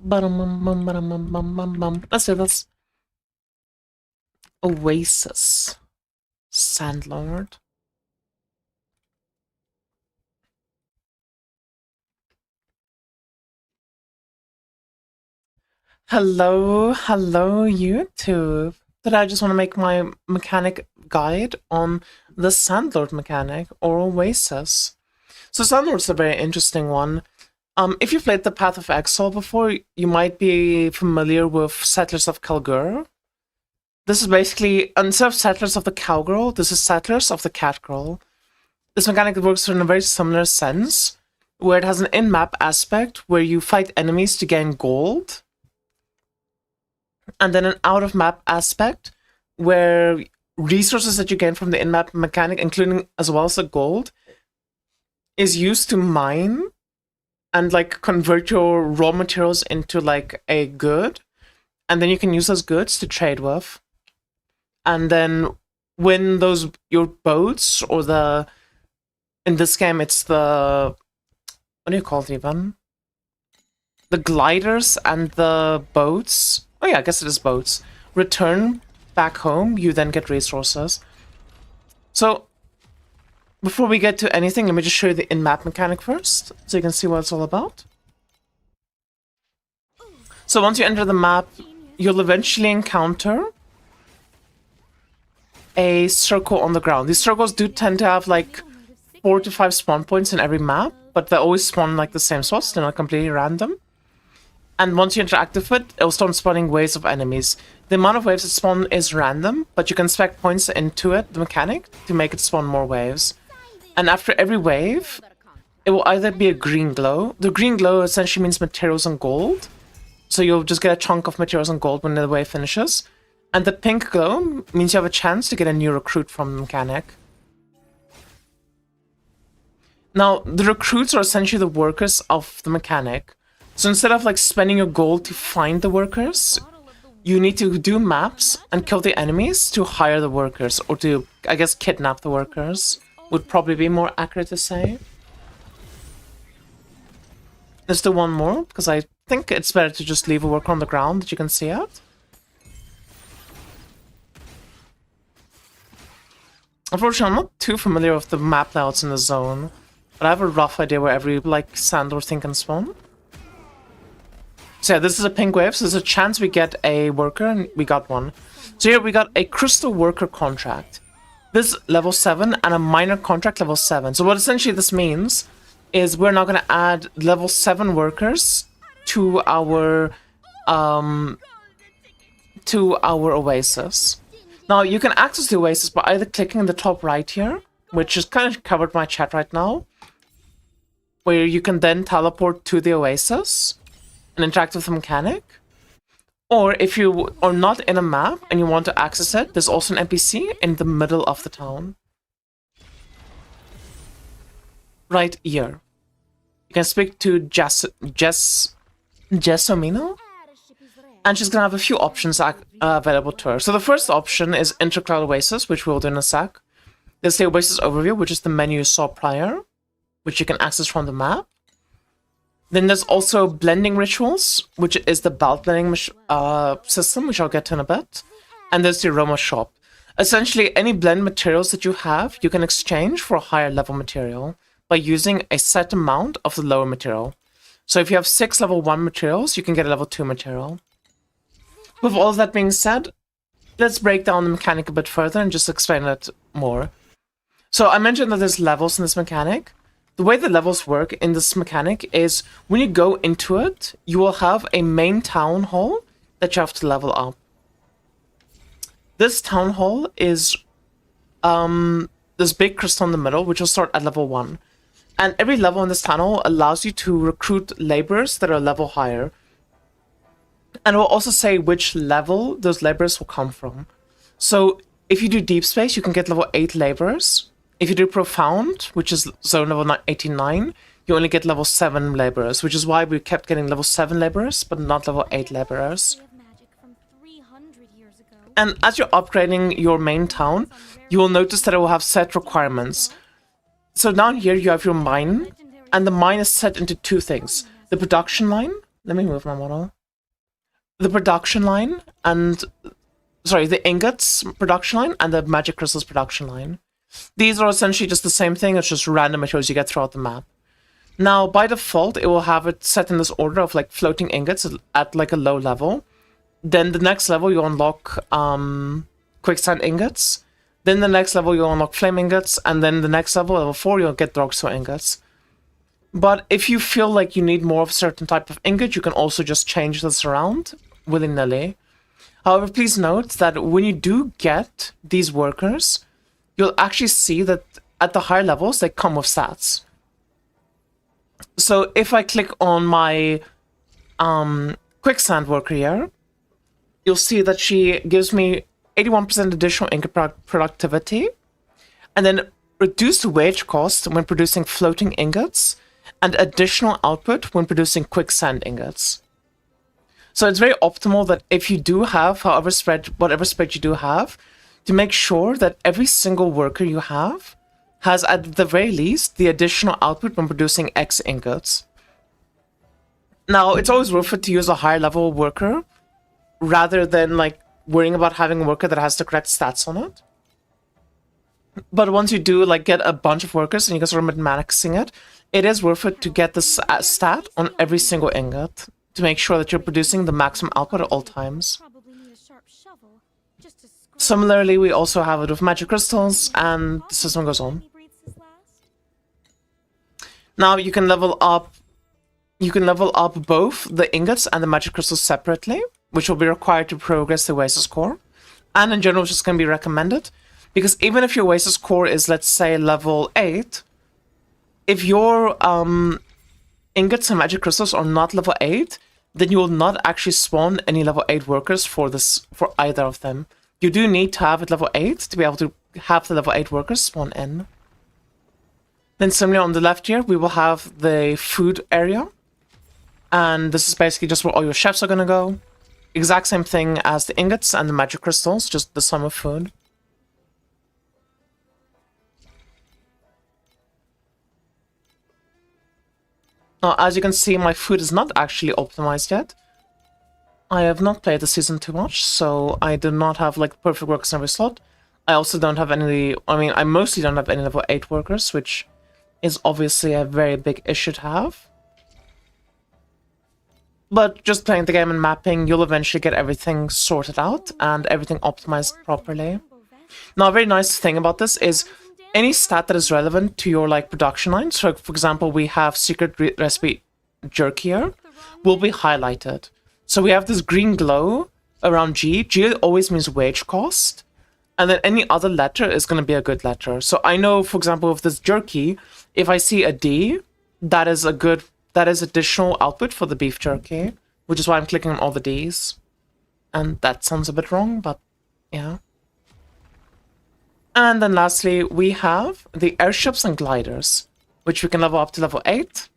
Speaker 1: Let's do this. Oasis. Sandlord. Hello, YouTube. Today I just want to make my mechanic guide on the Sandlord mechanic, or Oasis. So Sandlord's a very interesting one. If you've played the Path of Exile before, you might be familiar with Settlers of Kalgur. This is basically, instead of Settlers of the Cowgirl, this is Settlers of the Catgirl. This mechanic works in a very similar sense, where it has an in-map aspect where you fight enemies to gain gold, and then an out-of-map aspect where resources that you gain from the in-map mechanic, including as well as the gold, is used to mine and like convert your raw materials into like a good, and then you can use those goods to trade with. And then when those your boats, or the, in this game it's the, what do you call it even? The gliders and the boats, oh yeah, I guess it is boats, return back home, you then get resources. So before we get to anything, let me just show you the in-map mechanic first, so you can see what it's all about. So once you enter the map, you'll eventually encounter a circle on the ground. These circles do tend to have like 4 to 5 spawn points in every map, but they always spawn like the same spots, they're not completely random. And once you interact with it, it'll start spawning waves of enemies. The amount of waves that spawn is random, but you can spec points into it, the mechanic, to make it spawn more waves. And after every wave, it will either be a green glow. The green glow essentially means materials and gold. So you'll just get a chunk of materials and gold when the wave finishes. And the pink glow means you have a chance to get a new recruit from the mechanic. Now, the recruits are essentially the workers of the mechanic. So instead of like spending your gold to find the workers, you need to do maps and kill the enemies to hire the workers, or to, I guess, kidnap the workers, would probably be more accurate to say. Let's do one more, because I think it's better to just leave a worker on the ground that you can see it. Unfortunately, I'm not too familiar with the map layouts in the zone, but I have a rough idea where every, like, Sandlord thing can spawn. So yeah, this is a pink wave, so there's a chance we get a worker, and we got one. So here we got a crystal worker contract. This level 7 and a minor contract level 7. So what essentially this means is we're now going to add level 7 workers to our oasis. Now you can access the oasis by either clicking in the top right here, which is kind of covered my chat right now, where you can then teleport to the oasis and interact with the mechanic. Or if you are not in a map and you want to access it, there's also an NPC in the middle of the town. Right here. You can speak to Jessomino, and she's gonna have a few options available to her. So the first option is Intercloud Oasis, which we'll do in a sec. There's the Oasis Overview, which is the menu you saw prior, which you can access from the map. Then there's also Blending Rituals, which is the belt blending system, which I'll get to in a bit. And there's the Aroma Shop. Essentially, any blend materials that you have, you can exchange for a higher level material by using a set amount of the lower material. So if you have 6 level 1 materials, you can get a level 2 material. With all of that being said, let's break down the mechanic a bit further and just explain it more. So I mentioned that there's levels in this mechanic. The way the levels work in this mechanic is when you go into it, you will have a main town hall that you have to level up. This town hall is this big crystal in the middle, which will start at level 1. And every level in this town hall allows you to recruit laborers that are a level higher. And it will also say which level those laborers will come from. So if you do Deep Space, you can get level 8 laborers. If you do Profound, which is zone level 89, you only get level 7 laborers, which is why we kept getting level 7 laborers, but not level 8 laborers.
Speaker 2: Of magic from 300 years ago.
Speaker 1: And as you're upgrading your main town, you will notice that it will have set requirements. So down here you have your mine, and the mine is set into two things. The production line, let me move my model. The production line and, sorry, the ingots production line and the magic crystals production line. These are essentially just the same thing, it's just random materials you get throughout the map. Now, by default, it will have it set in this order of like floating ingots at like a low level. Then the next level you unlock quicksand ingots. Then the next level you'll unlock flame ingots, and then the next level, level 4, you'll get darkstone ingots. But if you feel like you need more of a certain type of ingot, you can also just change this around willy-nilly. However, please note that when you do get these workers, you'll actually see that at the higher levels, they come with stats. So if I click on my quicksand worker here, you'll see that she gives me 81% additional ingot productivity, and then reduced wage cost when producing floating ingots, and additional output when producing quicksand ingots. So it's very optimal that if you do have, whatever spread you do have, to make sure that every single worker you have has at the very least the additional output when producing X ingots. Now, it's always worth it to use a higher level worker rather than like worrying about having a worker that has the correct stats on it. But once you do like get a bunch of workers and you can sort of maxing it, it is worth it to get the stat on every single ingot to make sure that you're producing the maximum output at all times.
Speaker 2: Probably need a sharp shovel just to scrape.
Speaker 1: Similarly, we also have it with magic crystals, and the system goes on.
Speaker 2: He breathes his last.
Speaker 1: Now you can level up. You can level up both the ingots and the magic crystals separately, which will be required to progress the Oasis core. And in general, it's just going to be recommended. Because even if your Oasis core is, let's say, level 8, if your ingots and magic crystals are not level 8, then you will not actually spawn any level 8 workers for either of them. You do need to have it level 8 to be able to have the level 8 workers spawn in. Then similarly on the left here, we will have the food area. And this is basically just where all your chefs are going to go. Exact same thing as the ingots and the magic crystals, just the sum of food. Now, as you can see, my food is not actually optimized yet. I have not played the season too much, so I do not have like perfect workers in every slot. I also don't have any, I mostly don't have any level 8 workers, which is obviously a very big issue to have. But just playing the game and mapping, you'll eventually get everything sorted out and everything optimized properly. Now, a very nice thing about this is any stat that is relevant to your like production line, so for example, we have secret recipe jerky here, will be highlighted. So we have this green glow around G. G always means wage cost, and then any other letter is going to be a good letter. So I know, for example, with this jerky, if I see a D, that is additional output for the beef jerky, which is why I'm clicking on all the Ds. And that sounds a bit wrong, but yeah. And then lastly, we have the airships and gliders, which we can level up to level 8.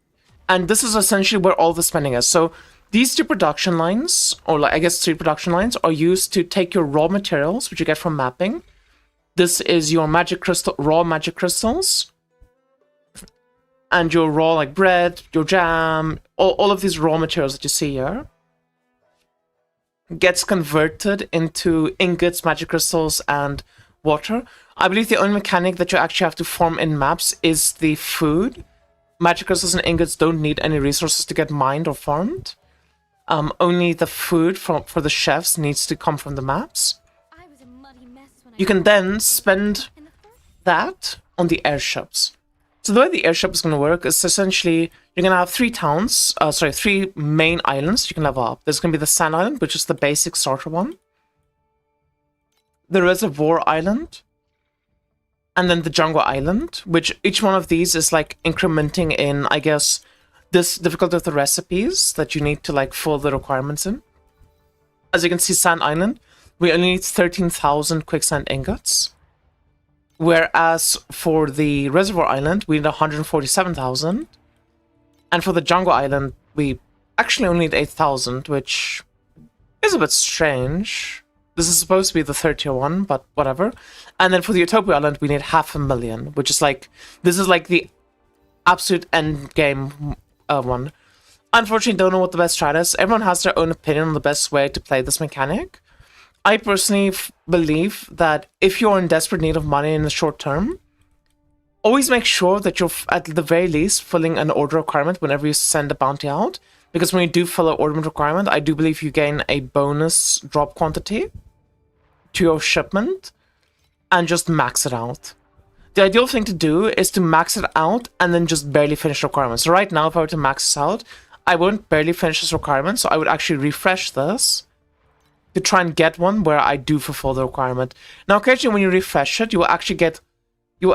Speaker 1: And this is essentially where all the spending is. So these 2 production lines, or like I guess 3 production lines, are used to take your raw materials, which you get from mapping. This is your raw magic crystals. And your raw like bread, your jam, all of these raw materials that you see here gets converted into ingots, magic crystals, and water. I believe the only mechanic that you actually have to farm in maps is the food. Magic crystals and ingots don't need any resources to get mined or farmed. Only the food for the chefs needs to come from the maps.
Speaker 2: I was a muddy mess when
Speaker 1: You can then spend that on the airships. So the way the airship is going to work is essentially you're going to have 3 main islands you can level up. There's going to be the Sand Island, which is the basic starter one. The Reservoir Island. And then the Jungle Island, which each one of these is like incrementing in, I guess, this difficulty of the recipes that you need to like fill the requirements in. As you can see, Sand Island, we only need 13,000 quicksand ingots. Whereas for the Reservoir Island, we need 147,000. And for the Jungle Island, we actually only need 8,000, which is a bit strange. This is supposed to be the third tier one, but whatever. And then for the Utopia Island, we need 500,000, which is like, this is like the absolute end game one. Unfortunately, don't know what the best strat is. Everyone has their own opinion on the best way to play this mechanic. I personally believe that if you're in desperate need of money in the short term, always make sure that you're at the very least filling an order requirement whenever you send a bounty out. Because when you do fill an order requirement, I do believe you gain a bonus drop quantity to your shipment and just max it out. The ideal thing to do is to max it out and then just barely finish the requirement. So right now, if I were to max this out, I won't barely finish this requirement, so I would actually refresh this to try and get one where I do fulfill the requirement. Now, occasionally when you refresh it, you will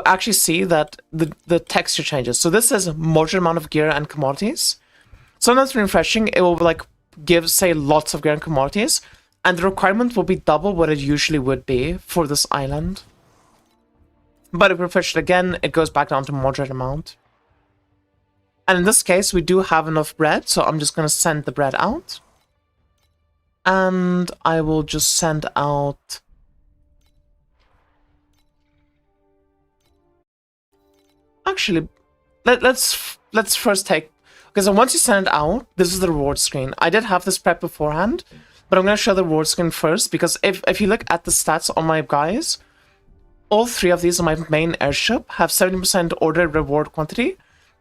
Speaker 1: actually see that the texture changes. So this says moderate amount of gear and commodities. Sometimes when refreshing, it will like give, say, lots of gear and commodities, and the requirement will be double what it usually would be for this island. But if we refresh it again, it goes back down to moderate amount. And in this case, we do have enough bread, so I'm just going to send the bread out. And I will just send out... Actually, let's first take... Okay, so once you send it out, this is the reward screen. I did have this prep beforehand, but I'm going to show the reward screen first, because if you look at the stats on my guys, all three of these on my main airship have 70% ordered reward quantity,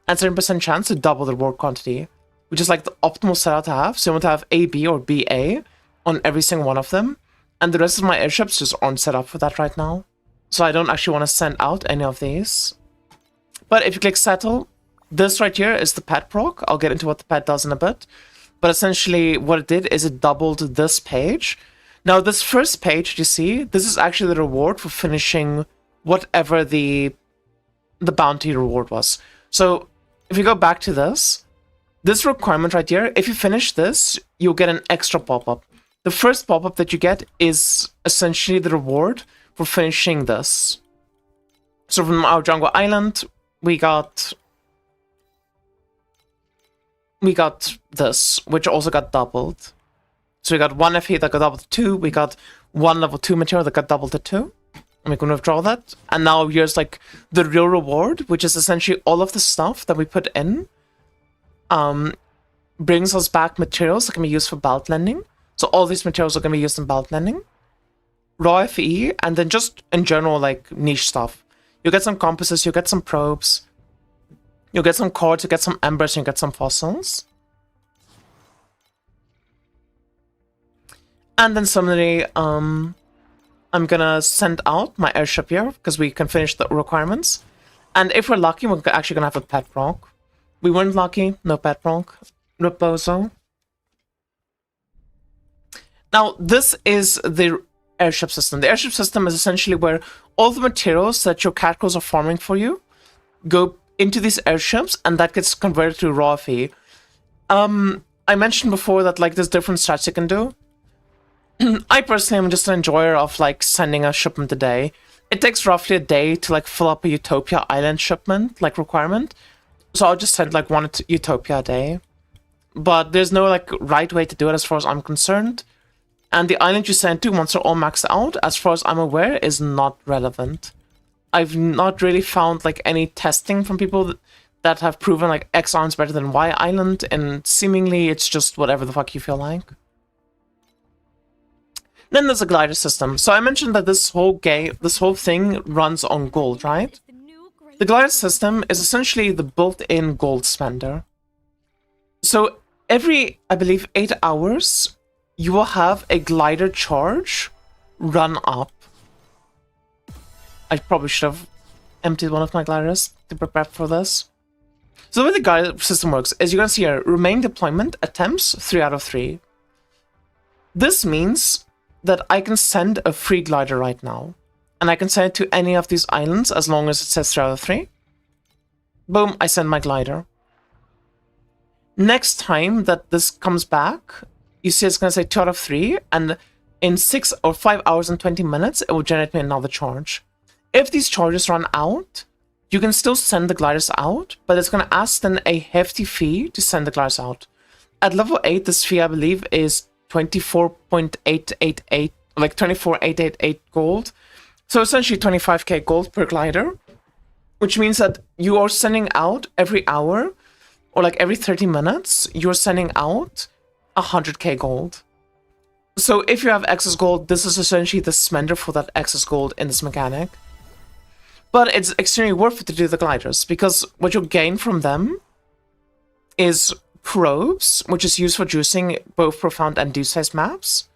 Speaker 1: and 7% chance to double the reward quantity, which is like the optimal setup to have. So you want to have A, B, or B, A on every single one of them. And the rest of my airships just aren't set up for that right now. So I don't actually want to send out any of these. But if you click settle, this right here is the pet proc. I'll get into what the pet does in a bit. But essentially what it did is it doubled this page. Now this first page, you see, this is actually the reward for finishing whatever the bounty reward was. So if you go back to this requirement right here, if you finish this, you'll get an extra pop-up. The first pop-up that you get is essentially the reward for finishing this. So from our Jungle Island, we got this, which also got doubled. So we got one FE that got doubled to 2, we got one level 2 material that got doubled to 2. And we can withdraw that. And now here's like the real reward, which is essentially all of the stuff that we put in. Brings us back materials that can be used for belt lending. So all these materials are going to be used in belt lending. Raw FE, and then just in general, like niche stuff. You'll get some compasses, you'll get some probes. You'll get some cords, you'll get some embers, and you'll get some fossils. And then similarly, I'm gonna send out my airship here, because we can finish the requirements. And if we're lucky, we're actually gonna have a pet proc. We weren't lucky, no pet proc. Reposo. Now, this is the airship system. The airship system is essentially where all the materials that your cat crows are farming for you go into these airships, and that gets converted to raw fee. I mentioned before that like there's different strats you can do. I personally am just an enjoyer of like sending a shipment a day. It takes roughly a day to like fill up a Utopia Island shipment like requirement. So I'll just send like one Utopia a day. But there's no like right way to do it as far as I'm concerned. And the island you send to, once they're all maxed out, as far as I'm aware, is not relevant. I've not really found like any testing from people that have proven like X island's better than Y island, and seemingly it's just whatever the fuck you feel like. Then there's a glider system. So I mentioned that this whole thing runs on gold, right? The glider system is essentially the built-in gold spender. So every, I believe, 8 hours, you will have a glider charge run up. I probably should have emptied one of my gliders to prepare for this. So the way the glider system works is you're going to see here, remain deployment attempts 3 out of 3. This means that I can send a free glider right now. And I can send it to any of these islands as long as it says 3 out of 3. Boom, I send my glider. Next time that this comes back, you see it's going to say 2 out of 3, and in 6 or 5 hours and 20 minutes, it will generate me another charge. If these charges run out, you can still send the gliders out, but it's going to ask then a hefty fee to send the gliders out. At level 8, this fee, I believe, is 24.888, like 24,888 gold. So essentially 25k gold per glider, which means that you are sending out every hour, or like every 30 minutes, you're sending out 100k gold. So if you have excess gold, this is essentially the spender for that excess gold in this mechanic. But it's extremely worth it to do the gliders, because what you'll gain from them is probes, which is used for juicing both profound and deep-sized maps,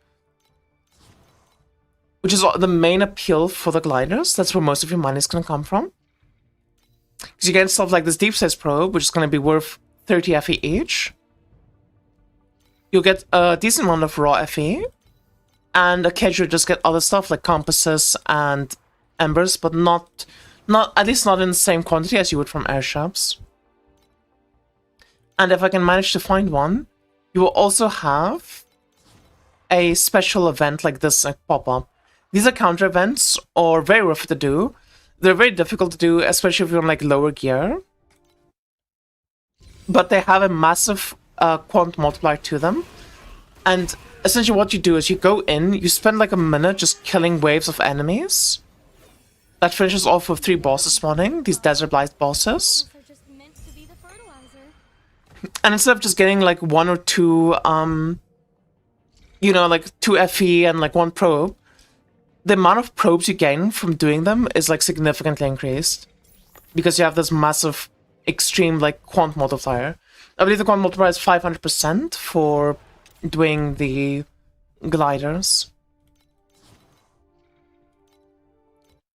Speaker 1: which is the main appeal for the gliders. That's where most of your money is going to come from. Because you get stuff like this deep-sized probe, which is going to be worth 30 FE each. You'll get a decent amount of raw FE, and occasionally just get other stuff like compasses and embers, but not at least not in the same quantity as you would from airships. And if I can manage to find one, you will also have a special event like this pop up. These are counter events, or very rough to do. They're very difficult to do, especially if you're on like lower gear. But they have a massive quant multiplier to them. And essentially what you do is you go in, you spend like a minute just killing waves of enemies. That finishes off with 3 bosses spawning, these desert blight bosses.
Speaker 2: Are just meant to be the fertilizer.
Speaker 1: And instead of just getting like 1 or 2, you know, like 2 FE and like 1 probe, the amount of probes you gain from doing them is like significantly increased. Because you have this massive, extreme like quant multiplier. I believe the quant multiplier is 500% for doing the gliders.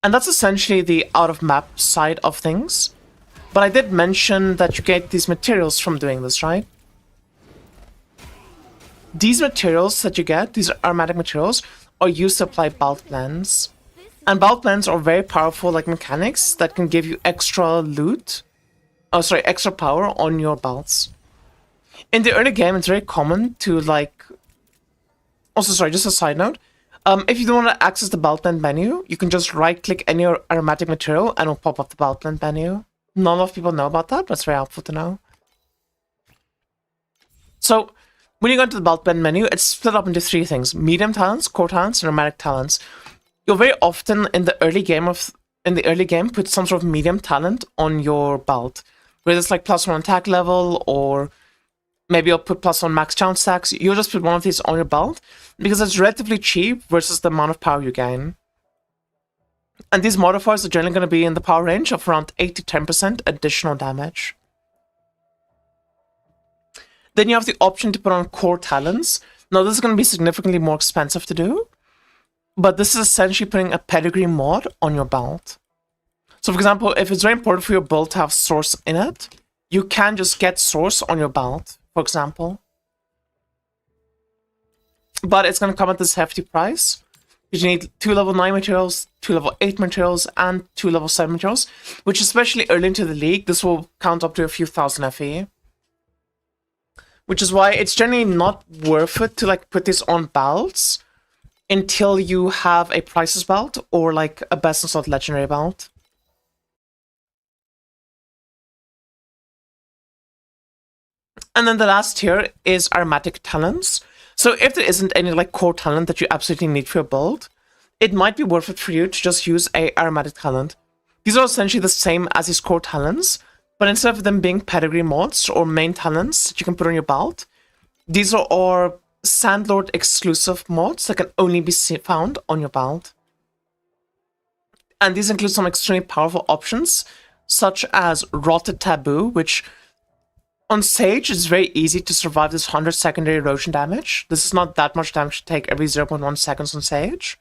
Speaker 1: And that's essentially the out-of-map side of things. But I did mention that you get these materials from doing this, right? These materials that you get, these aromatic materials, are used to apply belt blends. And belt blends are very powerful like mechanics that can give you extra loot. Oh, sorry, extra power on your belts. In the early game, it's very common to like... Also, sorry, just a side note. If you don't want to access the belt blend menu, you can just right-click any aromatic material and it'll pop up the belt blend menu. Not a lot of people know about that, but it's very helpful to know. So, when you go into the belt blend menu, it's split up into 3 things: medium talents, core talents, and aromatic talents. You'll very often in the early game put some sort of medium talent on your belt, whether it's like +1 attack level, or maybe you'll put +1 max challenge stacks. You'll just put one of these on your belt because it's relatively cheap versus the amount of power you gain. And these modifiers are generally going to be in the power range of around 8 to 10% additional damage. Then you have the option to put on core talents. Now this is going to be significantly more expensive to do, but this is essentially putting a pedigree mod on your belt. So for example, if it's very important for your build to have source in it, you can just get source on your belt, for example. But it's going to come at this hefty price. You need 2 level 9 materials, 2 level 8 materials, and 2 level 7 materials, which especially early into the league, this will count up to a few thousand FE. Which is why it's generally not worth it to like put this on belts until you have a priceless belt or like a best in slot legendary belt. And then the last tier is aromatic talents. So if there isn't any like core talent that you absolutely need for your build, it might be worth it for you to just use a aromatic talent. These are essentially the same as these core talents, but instead of them being pedigree mods or main talents that you can put on your belt, these are Sandlord exclusive mods that can only be found on your belt. And these include some extremely powerful options, such as Rotted Taboo, which on Sage is very easy to survive this 100 secondary erosion damage. This is not that much damage to take every 0.1 seconds on Sage.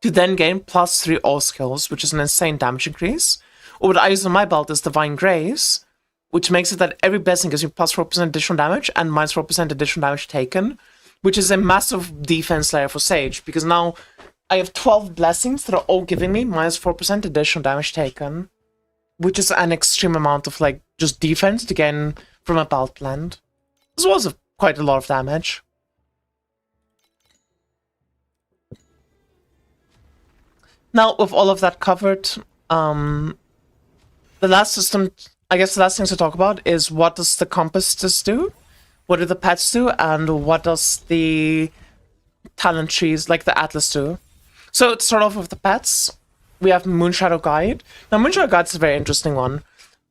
Speaker 1: To then gain +3 all skills, which is an insane damage increase. Or what I use on my belt is Divine Grace, which makes it that every blessing gives you +4% additional damage and -4% additional damage taken, which is a massive defense layer for Sage, because now I have 12 blessings that are all giving me -4% additional damage taken, which is an extreme amount of like just defense to gain from a belt blend, as well as quite a lot of damage. Now, with all of that covered, the last system, I guess the last thing to talk about is what does the compass do? What do the pets do? And what does the talent trees, like the atlas, do? So to start off with the pets, we have Moonshadow Guide. Now Moonshadow Guide is a very interesting one.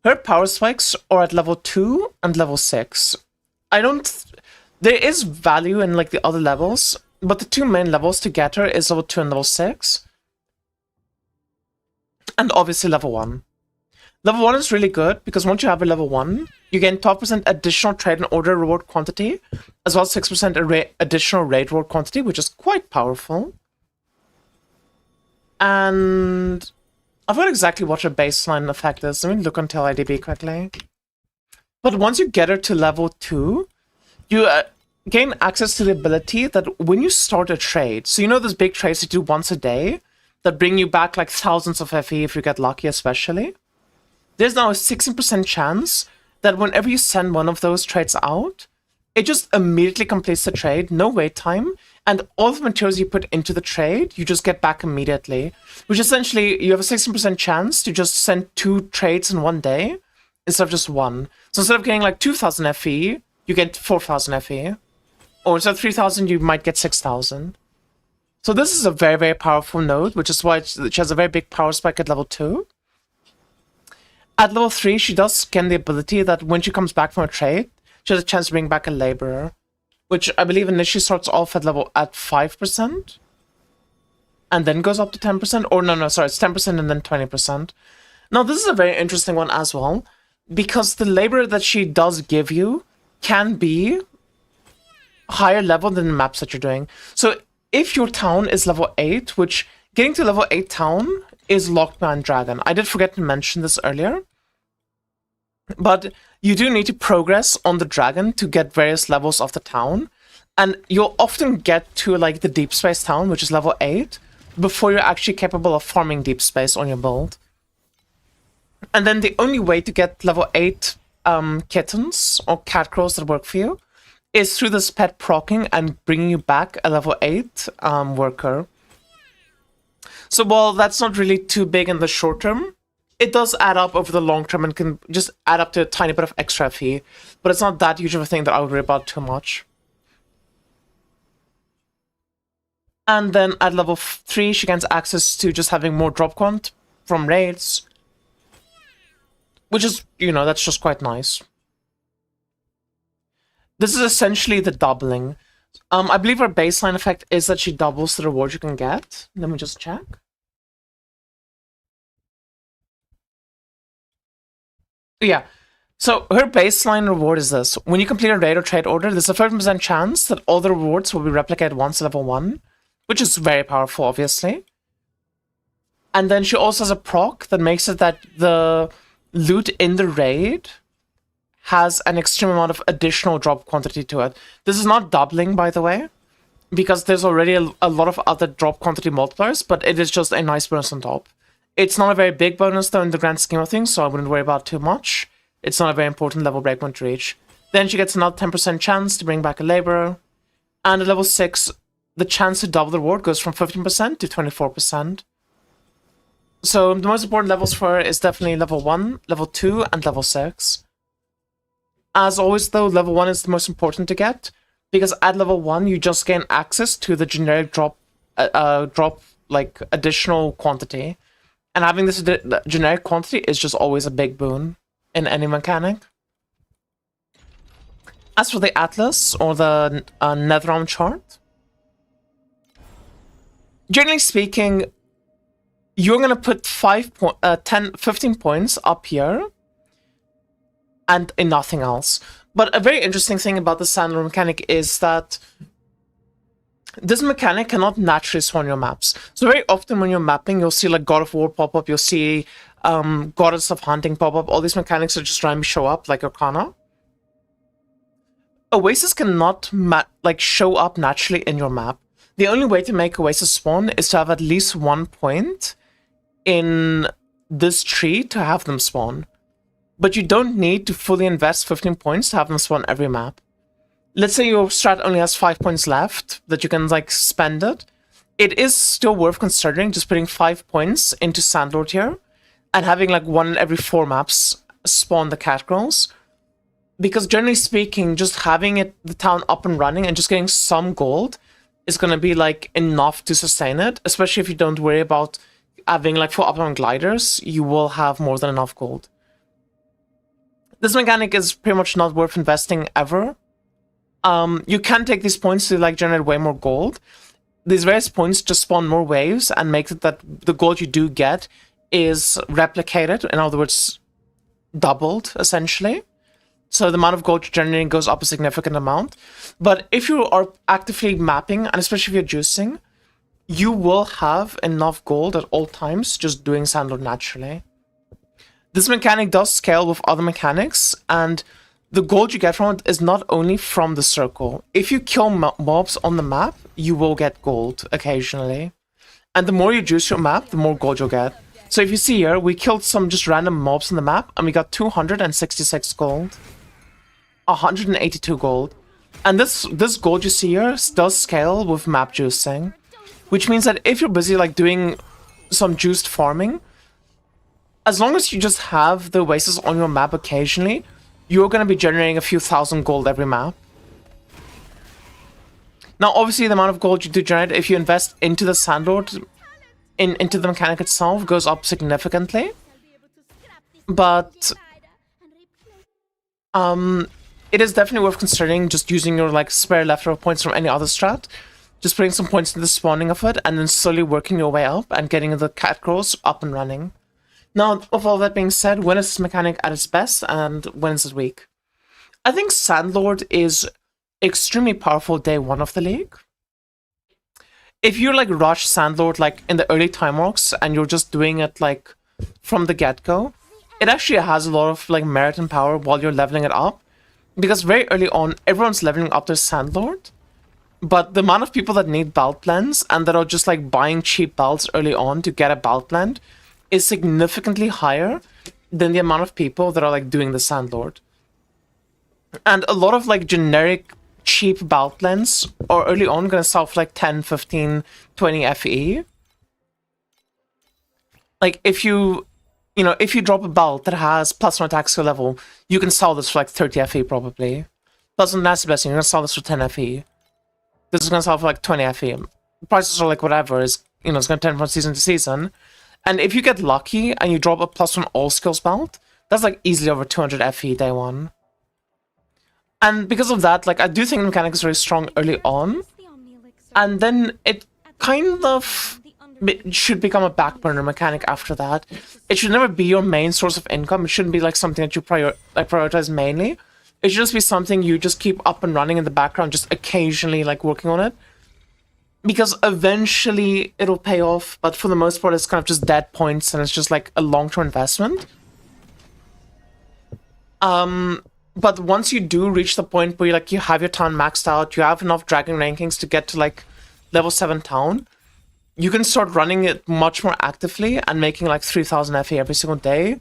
Speaker 1: Her power spikes are at level 2 and level 6. There is value in like the other levels, but the two main levels to get her is level 2 and level 6. And obviously level 1. Level 1 is really good because once you have a level 1, you gain 12% additional trade and order reward quantity, as well as 6% additional raid reward quantity, which is quite powerful. And I forgot exactly what her baseline effect is. Let me look on TLI quickly. But once you get her to level 2, you gain access to the ability that when you start a trade, so you know those big trades you do once a day that bring you back like thousands of FE if you get lucky especially? There's now a 16% chance that whenever you send one of those trades out, it just immediately completes the trade, no wait time, and all the materials you put into the trade, you just get back immediately. Which essentially, you have a 16% chance to just send 2 trades in one day, instead of just one. So instead of getting like 2,000 FE, you get 4,000 FE. Or instead of 3,000, you might get 6,000. So this is a very, very powerful node, which is why she has a very big power spike at level 2. At level 3, she does gain the ability that when she comes back from a trade, she has a chance to bring back a laborer, which I believe initially starts off at 5%, and then goes up to 10%, or no, sorry, it's 10% and then 20%. Now, this is a very interesting one as well, because the laborer that she does give you can be higher level than the maps that you're doing. So if your town is level 8, which getting to level 8 town is locked behind dragon. I did forget to mention this earlier, but you do need to progress on the dragon to get various levels of the town, and you'll often get to like the deep space town, which is level 8, before you're actually capable of farming deep space on your build. And then the only way to get level 8 kittens or cat crows that work for you is through this pet procking and bringing you back a level 8 worker. So while that's not really too big in the short term, it does add up over the long term and can just add up to a tiny bit of extra fee, but it's not that huge of a thing that I would worry about too much. And then at level 3, she gains access to just having more drop quant from raids, which is, you know, that's just quite nice. This is essentially the doubling. I believe her baseline effect is that she doubles the reward you can get. Let me just check. Yeah, so her baseline reward is this. When you complete a raid or trade order, there's a 15% chance that all the rewards will be replicated once at level 1, which is very powerful, obviously. And then she also has a proc that makes it that the loot in the raid has an extreme amount of additional drop quantity to it. This is not doubling, by the way, because there's already a lot of other drop quantity multipliers, but it is just a nice bonus on top. It's not a very big bonus, though, in the grand scheme of things, so I wouldn't worry about it too much. It's not a very important level breakpoint to reach. Then she gets another 10% chance to bring back a laborer. And at level 6, the chance to double the reward goes from 15% to 24%. So the most important levels for her is definitely level 1, level 2, and level 6. As always, though, level 1 is the most important to get, because at level 1, you just gain access to the generic drop, like, additional quantity. And having this generic quantity is just always a big boon in any mechanic. As for the Atlas, or the Netherrealm chart, generally speaking, you're going to put 15 points up here, and in nothing else. But a very interesting thing about the standalone mechanic is that this mechanic cannot naturally spawn your maps. So very often when you're mapping, you'll see like God of War pop up, you'll see Goddess of Hunting pop up, all these mechanics that just randomly show up, like Arcana. Oasis cannot show up naturally in your map. The only way to make Oasis spawn is to have at least 1 point in this tree to have them spawn. But you don't need to fully invest 15 points to have them spawn every map. Let's say your strat only has 5 points left that you can like spend it. It is still worth considering just putting 5 points into Sandlord here, and having like 1 in every 4 maps spawn the cat girls. Because generally speaking, just having the town up and running and just getting some gold is going to be like enough to sustain it, especially if you don't worry about having like 4 up and gliders, you will have more than enough gold. This mechanic is pretty much not worth investing ever. You can take these points to like generate way more gold. These various points just spawn more waves and make it that the gold you do get is replicated, in other words, doubled, essentially. So the amount of gold you're generating goes up a significant amount. But if you are actively mapping, and especially if you're juicing, you will have enough gold at all times just doing Sandlord naturally. This mechanic does scale with other mechanics, and the gold you get from it is not only from the circle. If you kill mobs on the map, you will get gold occasionally. And the more you juice your map, the more gold you'll get. So if you see here, we killed some just random mobs on the map, and we got 266 gold. 182 gold. And this gold you see here does scale with map juicing. Which means that if you're busy like doing some juiced farming, as long as you just have the oasis on your map occasionally, you're going to be generating a few thousand gold every map. Now, obviously, the amount of gold you do generate if you invest into the Sandlord, into the mechanic itself, goes up significantly. But it is definitely worth considering just using your like spare leftover points from any other strat. Just putting some points in the spawning of it, and then slowly working your way up and getting the cat girls up and running. Now, with all that being said, when is this mechanic at its best and when is it weak? I think Sandlord is extremely powerful day 1 of the league. If you like rush Sandlord like in the early time walks and you're just doing it like from the get-go, it actually has a lot of like merit and power while you're leveling it up. Because very early on, everyone's leveling up their Sandlord. But the amount of people that need belt blends and that are just like buying cheap belts early on to get a belt blend is significantly higher than the amount of people that are like doing the Sandlord. And a lot of like generic cheap belt blends are early on going to sell for like 10, 15, 20 FE. Like if you drop a belt that has plus 1 attack skill level, you can sell this for like 30 FE probably. Plus 1 nasty blessing, you're going to sell this for 10 FE. This is going to sell for like 20 FE. Prices are like whatever, it's going to turn from season to season. And if you get lucky and you drop a plus 1 all skills belt, that's like easily over 200 FE day 1. And because of that, like I do think the mechanic is very strong early on. And then it kind of should become a back burner mechanic after that. It should never be your main source of income. It shouldn't be like something that you prioritize mainly. It should just be something you just keep up and running in the background, just occasionally like working on it. Because eventually it'll pay off, but for the most part it's kind of just dead points and it's just like a long-term investment. But once you do reach the point where you have your town maxed out, you have enough dragon rankings to get to like level 7 town, you can start running it much more actively and making like 3000 FE every single day.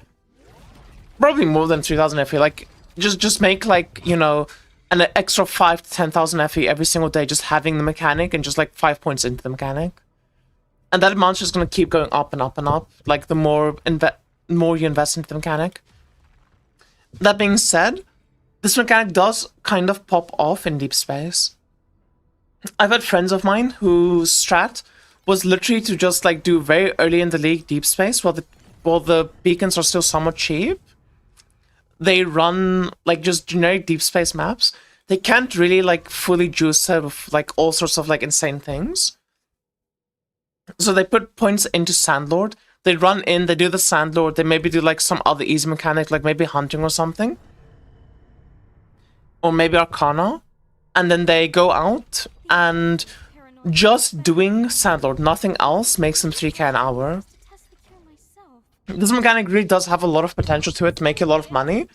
Speaker 1: Probably more than 3000 FE, like just make like, an extra 5 to 10,000 FE every single day, just having the mechanic and just like 5 points into the mechanic. And that amount's just going to keep going up and up and up, like the more you invest into the mechanic. That being said, this mechanic does kind of pop off in deep space. I've had friends of mine whose strat was literally to just like do very early in the league deep space while the beacons are still somewhat cheap. They run like just generic deep space maps. They can't really like fully juice it with like all sorts of like insane things. So they put points into Sandlord. They run in, they do the Sandlord, they maybe do like some other easy mechanic, like maybe hunting or something. Or maybe Arcana. And then they go out and just doing Sandlord, nothing else, makes them 3k an hour. This mechanic really does have a lot of potential to it to make you a lot of money.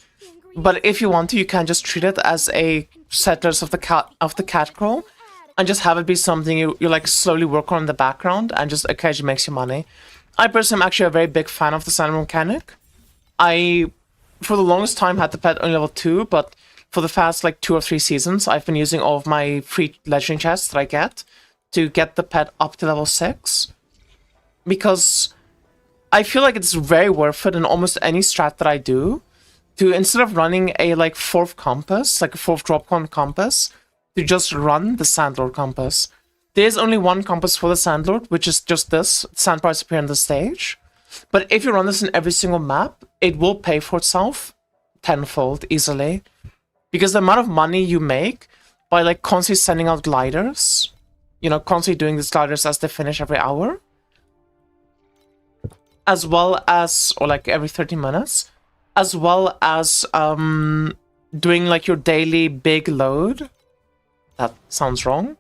Speaker 1: But if you want to, you can just treat it as a settlers of the cat crawl. And just have it be something you like slowly work on in the background and just occasionally makes you money. I personally am actually a very big fan of the Sandlord mechanic. I, for the longest time, had the pet only level 2, but for the past like 2 or 3 seasons, I've been using all of my free legendary chests that I get to get the pet up to level 6. Because I feel like it's very worth it in almost any strat that I do to, instead of running a like fourth compass, like a fourth dropcon compass, to just run the Sandlord compass. There's only one compass for the Sandlord, which is just this sand price appear on the stage. But if you run this in every single map, it will pay for itself tenfold easily. Because the amount of money you make by like constantly sending out gliders, you know, constantly doing these gliders as they finish every hour, as well as, or like every 30 minutes, as well as doing like your daily big load. That sounds wrong.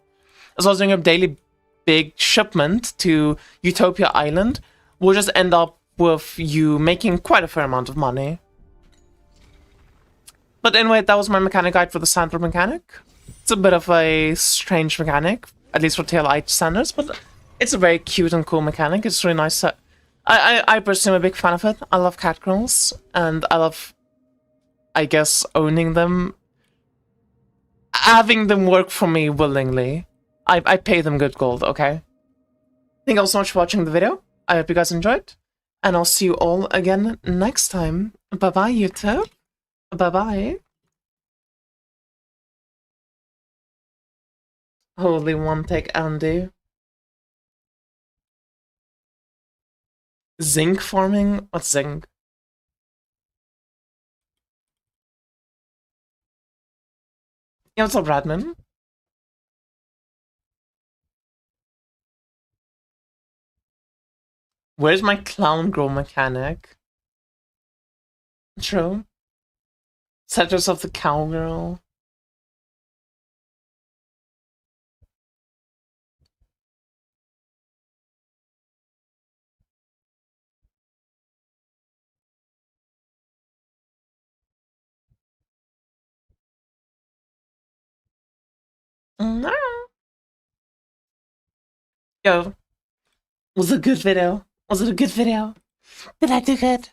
Speaker 1: As well as doing a daily big shipment to Utopia Island, will just end up with you making quite a fair amount of money. But anyway, that was my mechanic guide for the Sandlord mechanic. It's a bit of a strange mechanic, at least for TLI standards, but it's a very cute and cool mechanic. It's really nice. I personally am a big fan of it. I love cat girls, and I love, I guess, owning them. Having them work for me willingly. I pay them good gold, okay? Thank you all so much for watching the video. I hope you guys enjoyed. And I'll see you all again next time. Bye-bye, YouTube. Bye-bye. Holy one take Andy. Zinc farming? What's zinc? Yeah, what's up, Radman? Where's my clown girl mechanic? True. Settlers of the Cowgirl. No. Yo, was it a good video? Was it a good video? Did I do good?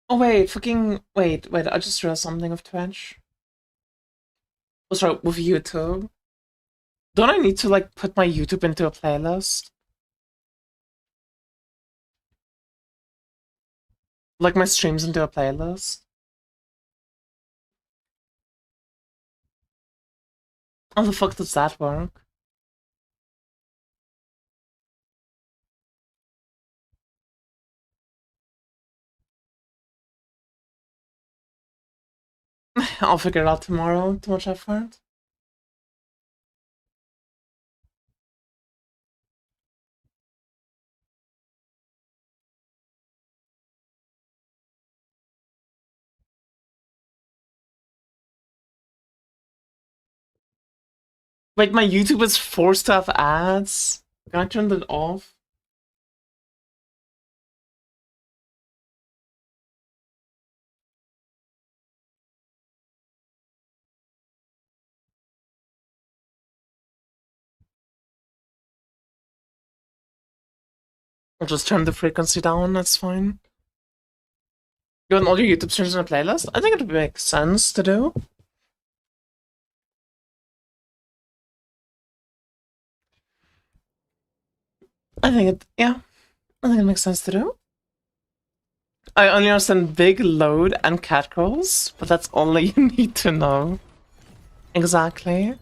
Speaker 1: Oh wait, fucking wait, I just realized something of Twitch. Oh sorry, with YouTube. Don't I need to like put my YouTube into a playlist? Like my streams into a playlist? How the fuck does that work? I'll figure it out tomorrow. Too much effort. Wait, my YouTube is forced to have ads? Can I turn that off? I'll just turn the frequency down, that's fine. You want all your YouTube streams in a playlist? I think it would make sense to do. I think it makes sense to do. I only understand big load and catcalls, but that's all you need to know. Exactly.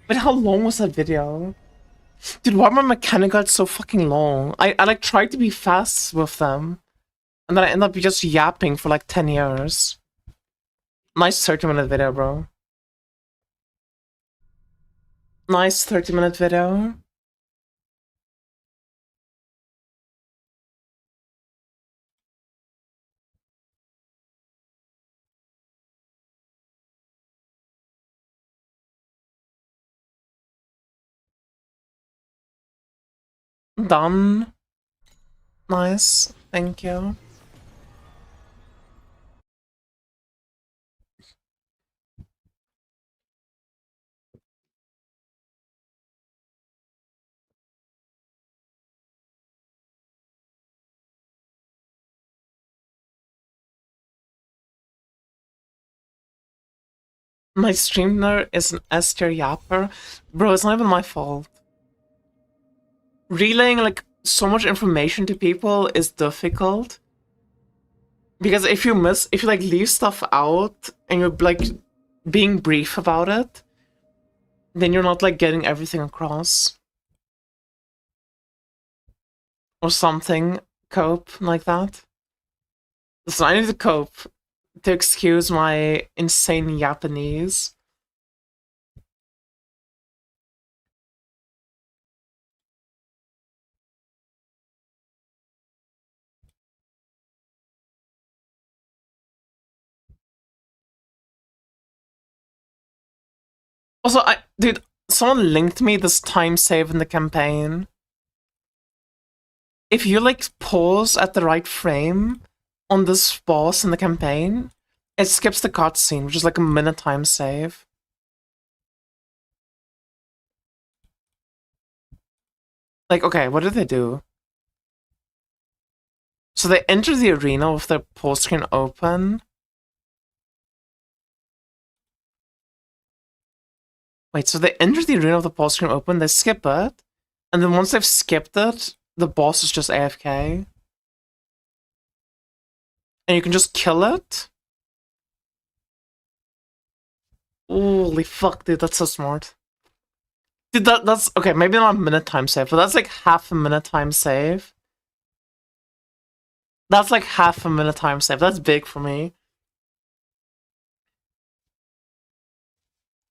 Speaker 1: But how long was that video? Dude, why are my mechanic guides so fucking long? I like tried to be fast with them, and then I end up just yapping for like 10 years. Nice 30-minute video, bro. Nice 30-minute video. Done. Nice. Thank you. My streamer is an S tier yapper. Bro, it's not even my fault. Relaying like so much information to people is difficult. Because if you like leave stuff out and you're like being brief about it, then you're not like getting everything across. Or something. Cope like that. So I need to cope to excuse my insane Japanese. Also, dude, someone linked me this time save in the campaign. If you like pause at the right frame on this boss in the campaign, it skips the cutscene, which is like a minute time save. Like, okay, what did they do? So they enter the arena with their pause screen open. Wait, so they enter the arena with the pause screen open, they skip it, and then once they've skipped it, the boss is just AFK. And you can just kill it? Holy fuck, dude, that's so smart. Dude, that's... Okay, maybe not a minute time save, but that's like half a minute time save. That's like half a minute time save. That's big for me.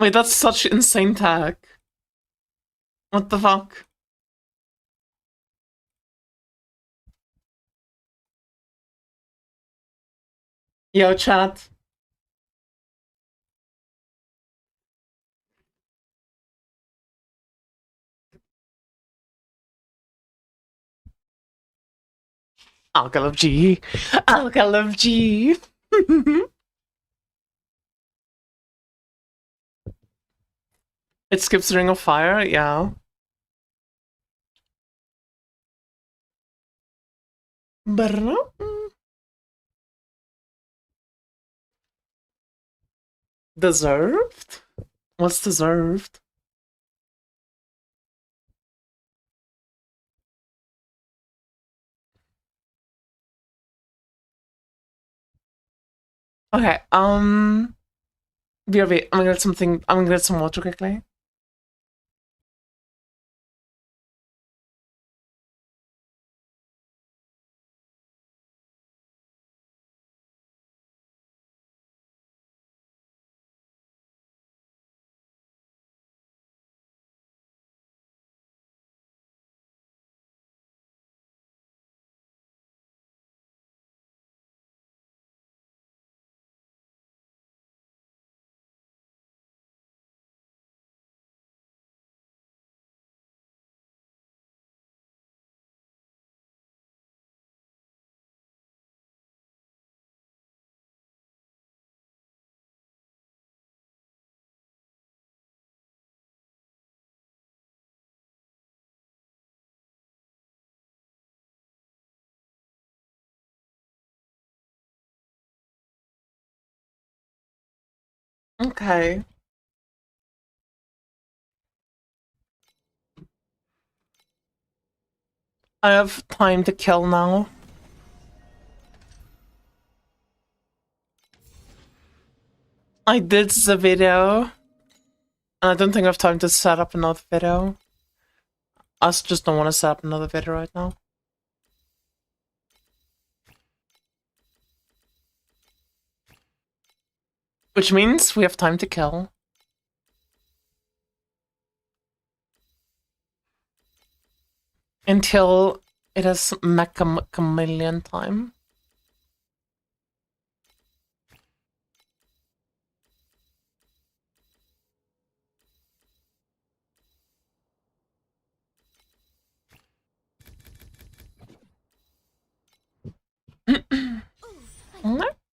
Speaker 1: Wait, that's such insane tech. What the fuck? Yo, chat. Alcohol of G. Alcohol of G. It skips Ring of Fire, yeah. Deserved? What's deserved? Okay, BRB, I'm gonna get something, I'm gonna get some water quickly. Okay. I have time to kill now. I did the video. And I don't think I have time to set up another video. I just don't want to set up another video right now. Which means we have time to kill. Until it is Mecha Chameleon time.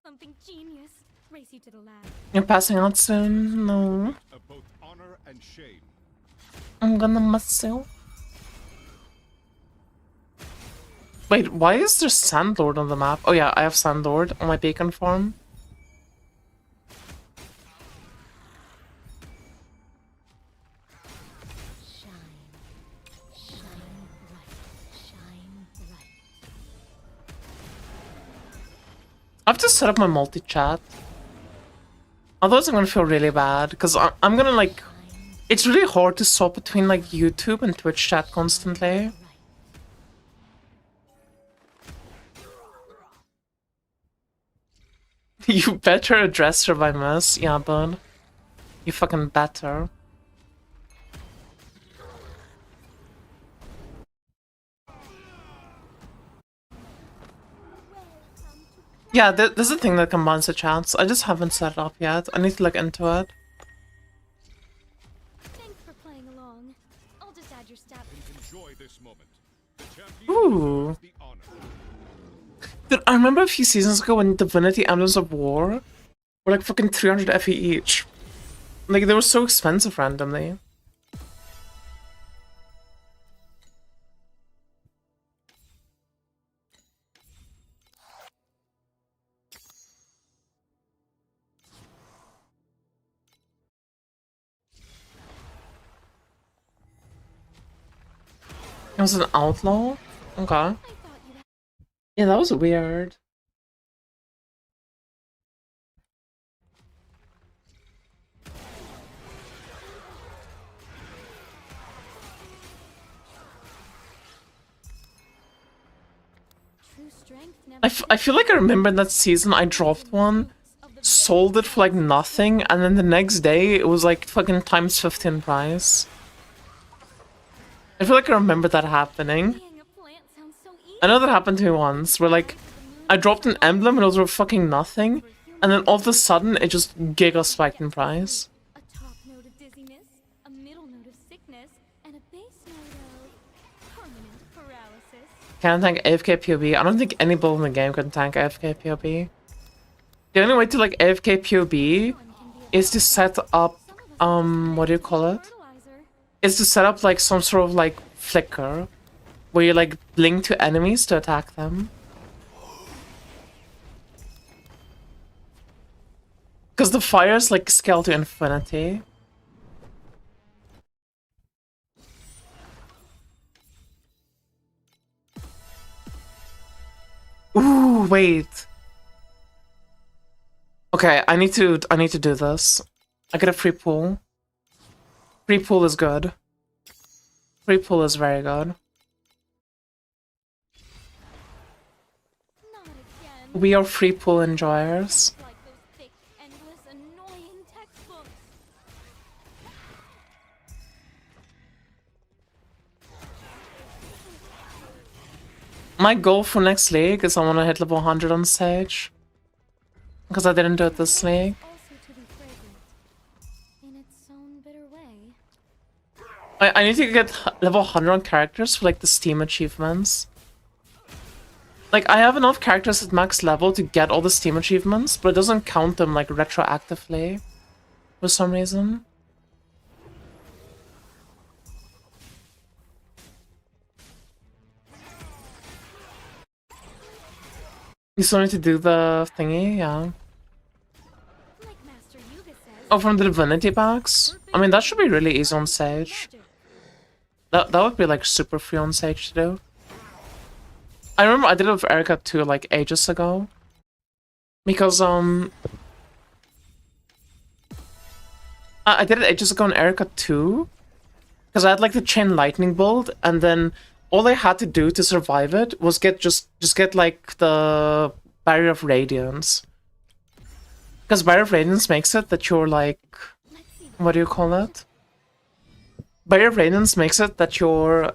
Speaker 2: Something genius. Race you to the lab.
Speaker 1: You're passing out soon? No.
Speaker 3: Both honor and shame.
Speaker 1: I'm gonna miss you. Wait, why is there Sandlord on the map? Oh yeah, I have Sandlord on my beacon farm. I have to set up my multi-chat. Otherwise, I'm gonna feel really bad because I'm gonna like. It's really hard to swap between like YouTube and Twitch chat constantly. You better address her by miss, yeah, bud. You fucking better. Yeah, there's a thing that combines the chats. I just haven't set it up yet. I need to look into it.
Speaker 2: Thanks for playing along. I'll just add your stat.
Speaker 3: Enjoy this moment. The champion
Speaker 1: Ooh.
Speaker 3: deserves the honor.
Speaker 1: Dude, I remember a few seasons ago when Divinity Emblems of War were like fucking 300 FE each. Like, they were so expensive randomly. It was an outlaw? Okay. Yeah, that was weird.
Speaker 2: True strength never
Speaker 1: I feel like I remember in that season I dropped one, sold it for like nothing, and then the next day it was like fucking times 15 price. I feel like I remember that happening.
Speaker 2: being a plant sounds so easy.
Speaker 1: I know that happened to me once, where like I dropped an emblem and it was for fucking nothing, and then all of a sudden it just giga spiked in price.
Speaker 2: A top note of dizziness, a middle note of sickness, and a base note of permanent paralysis.
Speaker 1: Can't tank AFK POB. I don't think any build in the game can tank AFK POB. The only way to like AFK POB is to set up what do you call it?
Speaker 2: Fertilizer.
Speaker 1: Is to set up like some sort of like flicker where you like blink to enemies to attack them. Because the fires like scale to infinity. Ooh, wait. Okay, I need to do this. I get a free pool. Free pool is good. Free pool is very good.
Speaker 2: Not again.
Speaker 1: We are free pool enjoyers.
Speaker 2: Like those thick, endless, annoying textbooks.
Speaker 1: My goal for next league is I want to hit level 100 on stage. Because I didn't do it this league.
Speaker 2: Also to be fragrant. In its own bitter way.
Speaker 1: I need to get level 100 on characters for like the Steam achievements. Like, I have enough characters at max level to get all the Steam achievements, but it doesn't count them like retroactively for some reason. You still need to do the thingy, yeah.
Speaker 2: Like Master Yuga says,
Speaker 1: Oh, from the Divinity packs? I mean, that should be really easy on Sage.
Speaker 2: magic.
Speaker 1: That would be like super free on Sage to do. I remember I did it with Erica too, like ages ago. Because I did it ages ago on Erica too. Because I had like the Chain Lightning build, and then all I had to do to survive it was just get like the Barrier of Radiance. Because Barrier of Radiance makes it that you're like, what do you call it? Barrier of Radiance makes it that your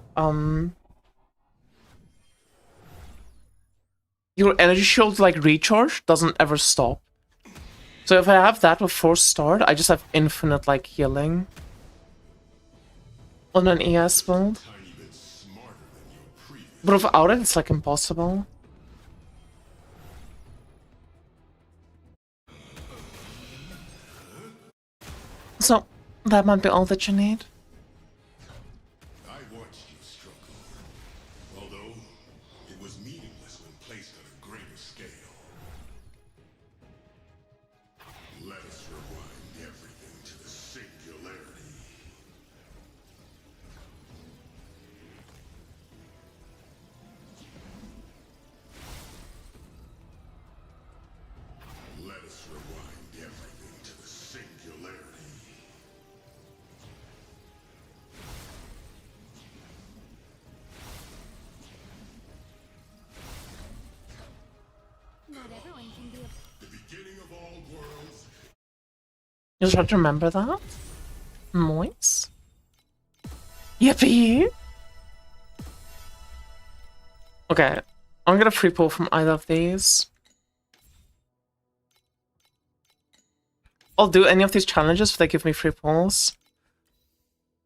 Speaker 1: energy shield like recharge doesn't ever stop. So if I have that with Force Start, I just have infinite like healing on an ES build. But without it, it's like impossible. So that might be all that you need.
Speaker 4: I watched you struggle, although it was meaningless when placed on a greater scale. Let us rewind everything to the singularity.
Speaker 1: Just try to remember that. Nice. Yippee! Okay, I'm gonna free pull from either of these. I'll do any of these challenges if they give me free pulls.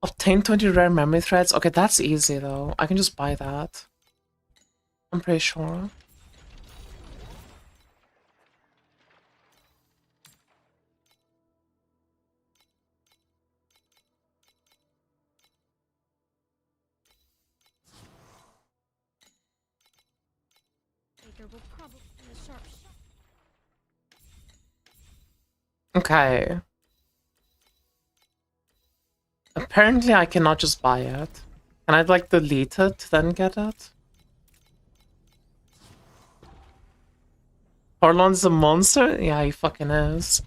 Speaker 1: Obtain 20 rare memory threads. Okay, that's easy though. I can just buy that. I'm pretty sure.
Speaker 2: Baker will probably be a sharp shot.
Speaker 1: Okay. Apparently I cannot just buy it. Can I like delete it to then get it? Orlon's a monster? Yeah, he fucking is.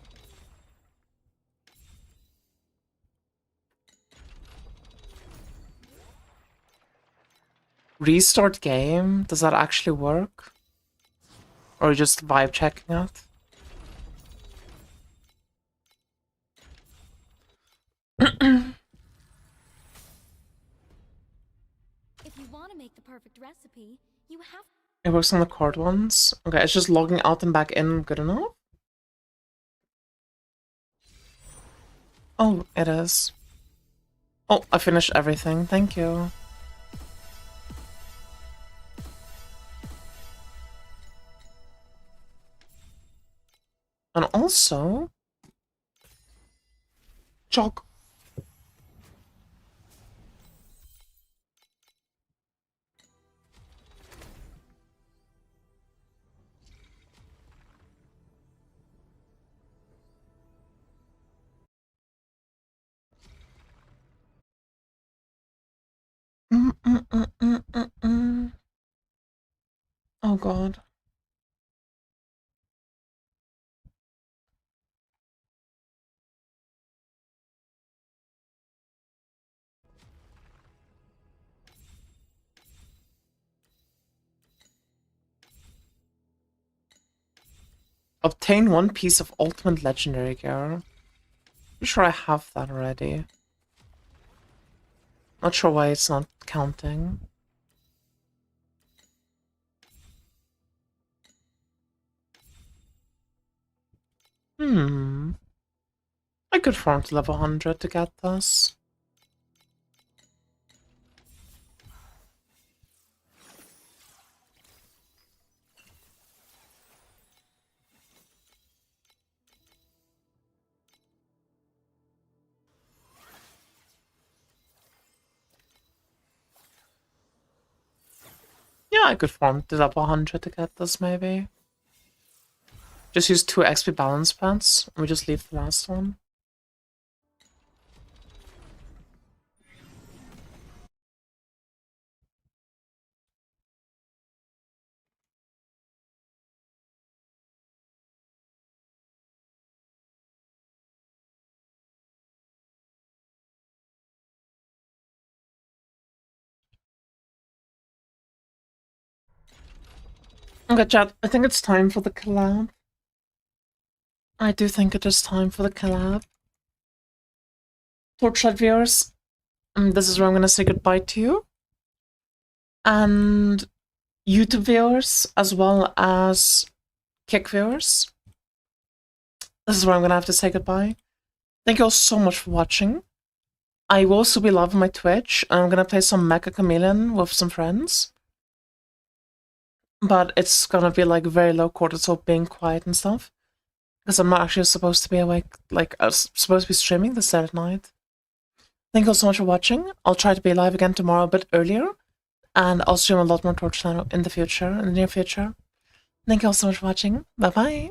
Speaker 1: Restart game? Does that actually work? Or just vibe checking it?
Speaker 2: If you want to make the perfect recipe, you have.
Speaker 1: It works on the card ones. Okay, it's just logging out and back in good enough? Oh, it is. Oh, I finished everything. Thank you. And also... Chalk. Oh god. Obtain one piece of ultimate legendary gear. Pretty sure I have that already. Not sure why it's not counting. I could farm to level 100 to get this. Yeah, I could farm to level 100 to get this, maybe. Just use 2 XP balance pads, and we just leave the last one. Okay, chat, I think it's time for the collab. I do think it is time for the collab. Torchlight viewers, this is where I'm gonna say goodbye to you. And YouTube viewers, as well as Kick viewers, this is where I'm gonna have to say goodbye. Thank you all so much for watching. I will also be live on my Twitch, and I'm gonna play some Mecha Chameleon with some friends. But it's gonna be like very low cortisol, being quiet and stuff. Because I'm not actually supposed to be awake, like, I was supposed to be streaming this Saturday night. Thank you all so much for watching. I'll try to be live again tomorrow a bit earlier. And I'll stream a lot more Torchlight in the future, in the near future. Thank you all so much for watching. Bye bye.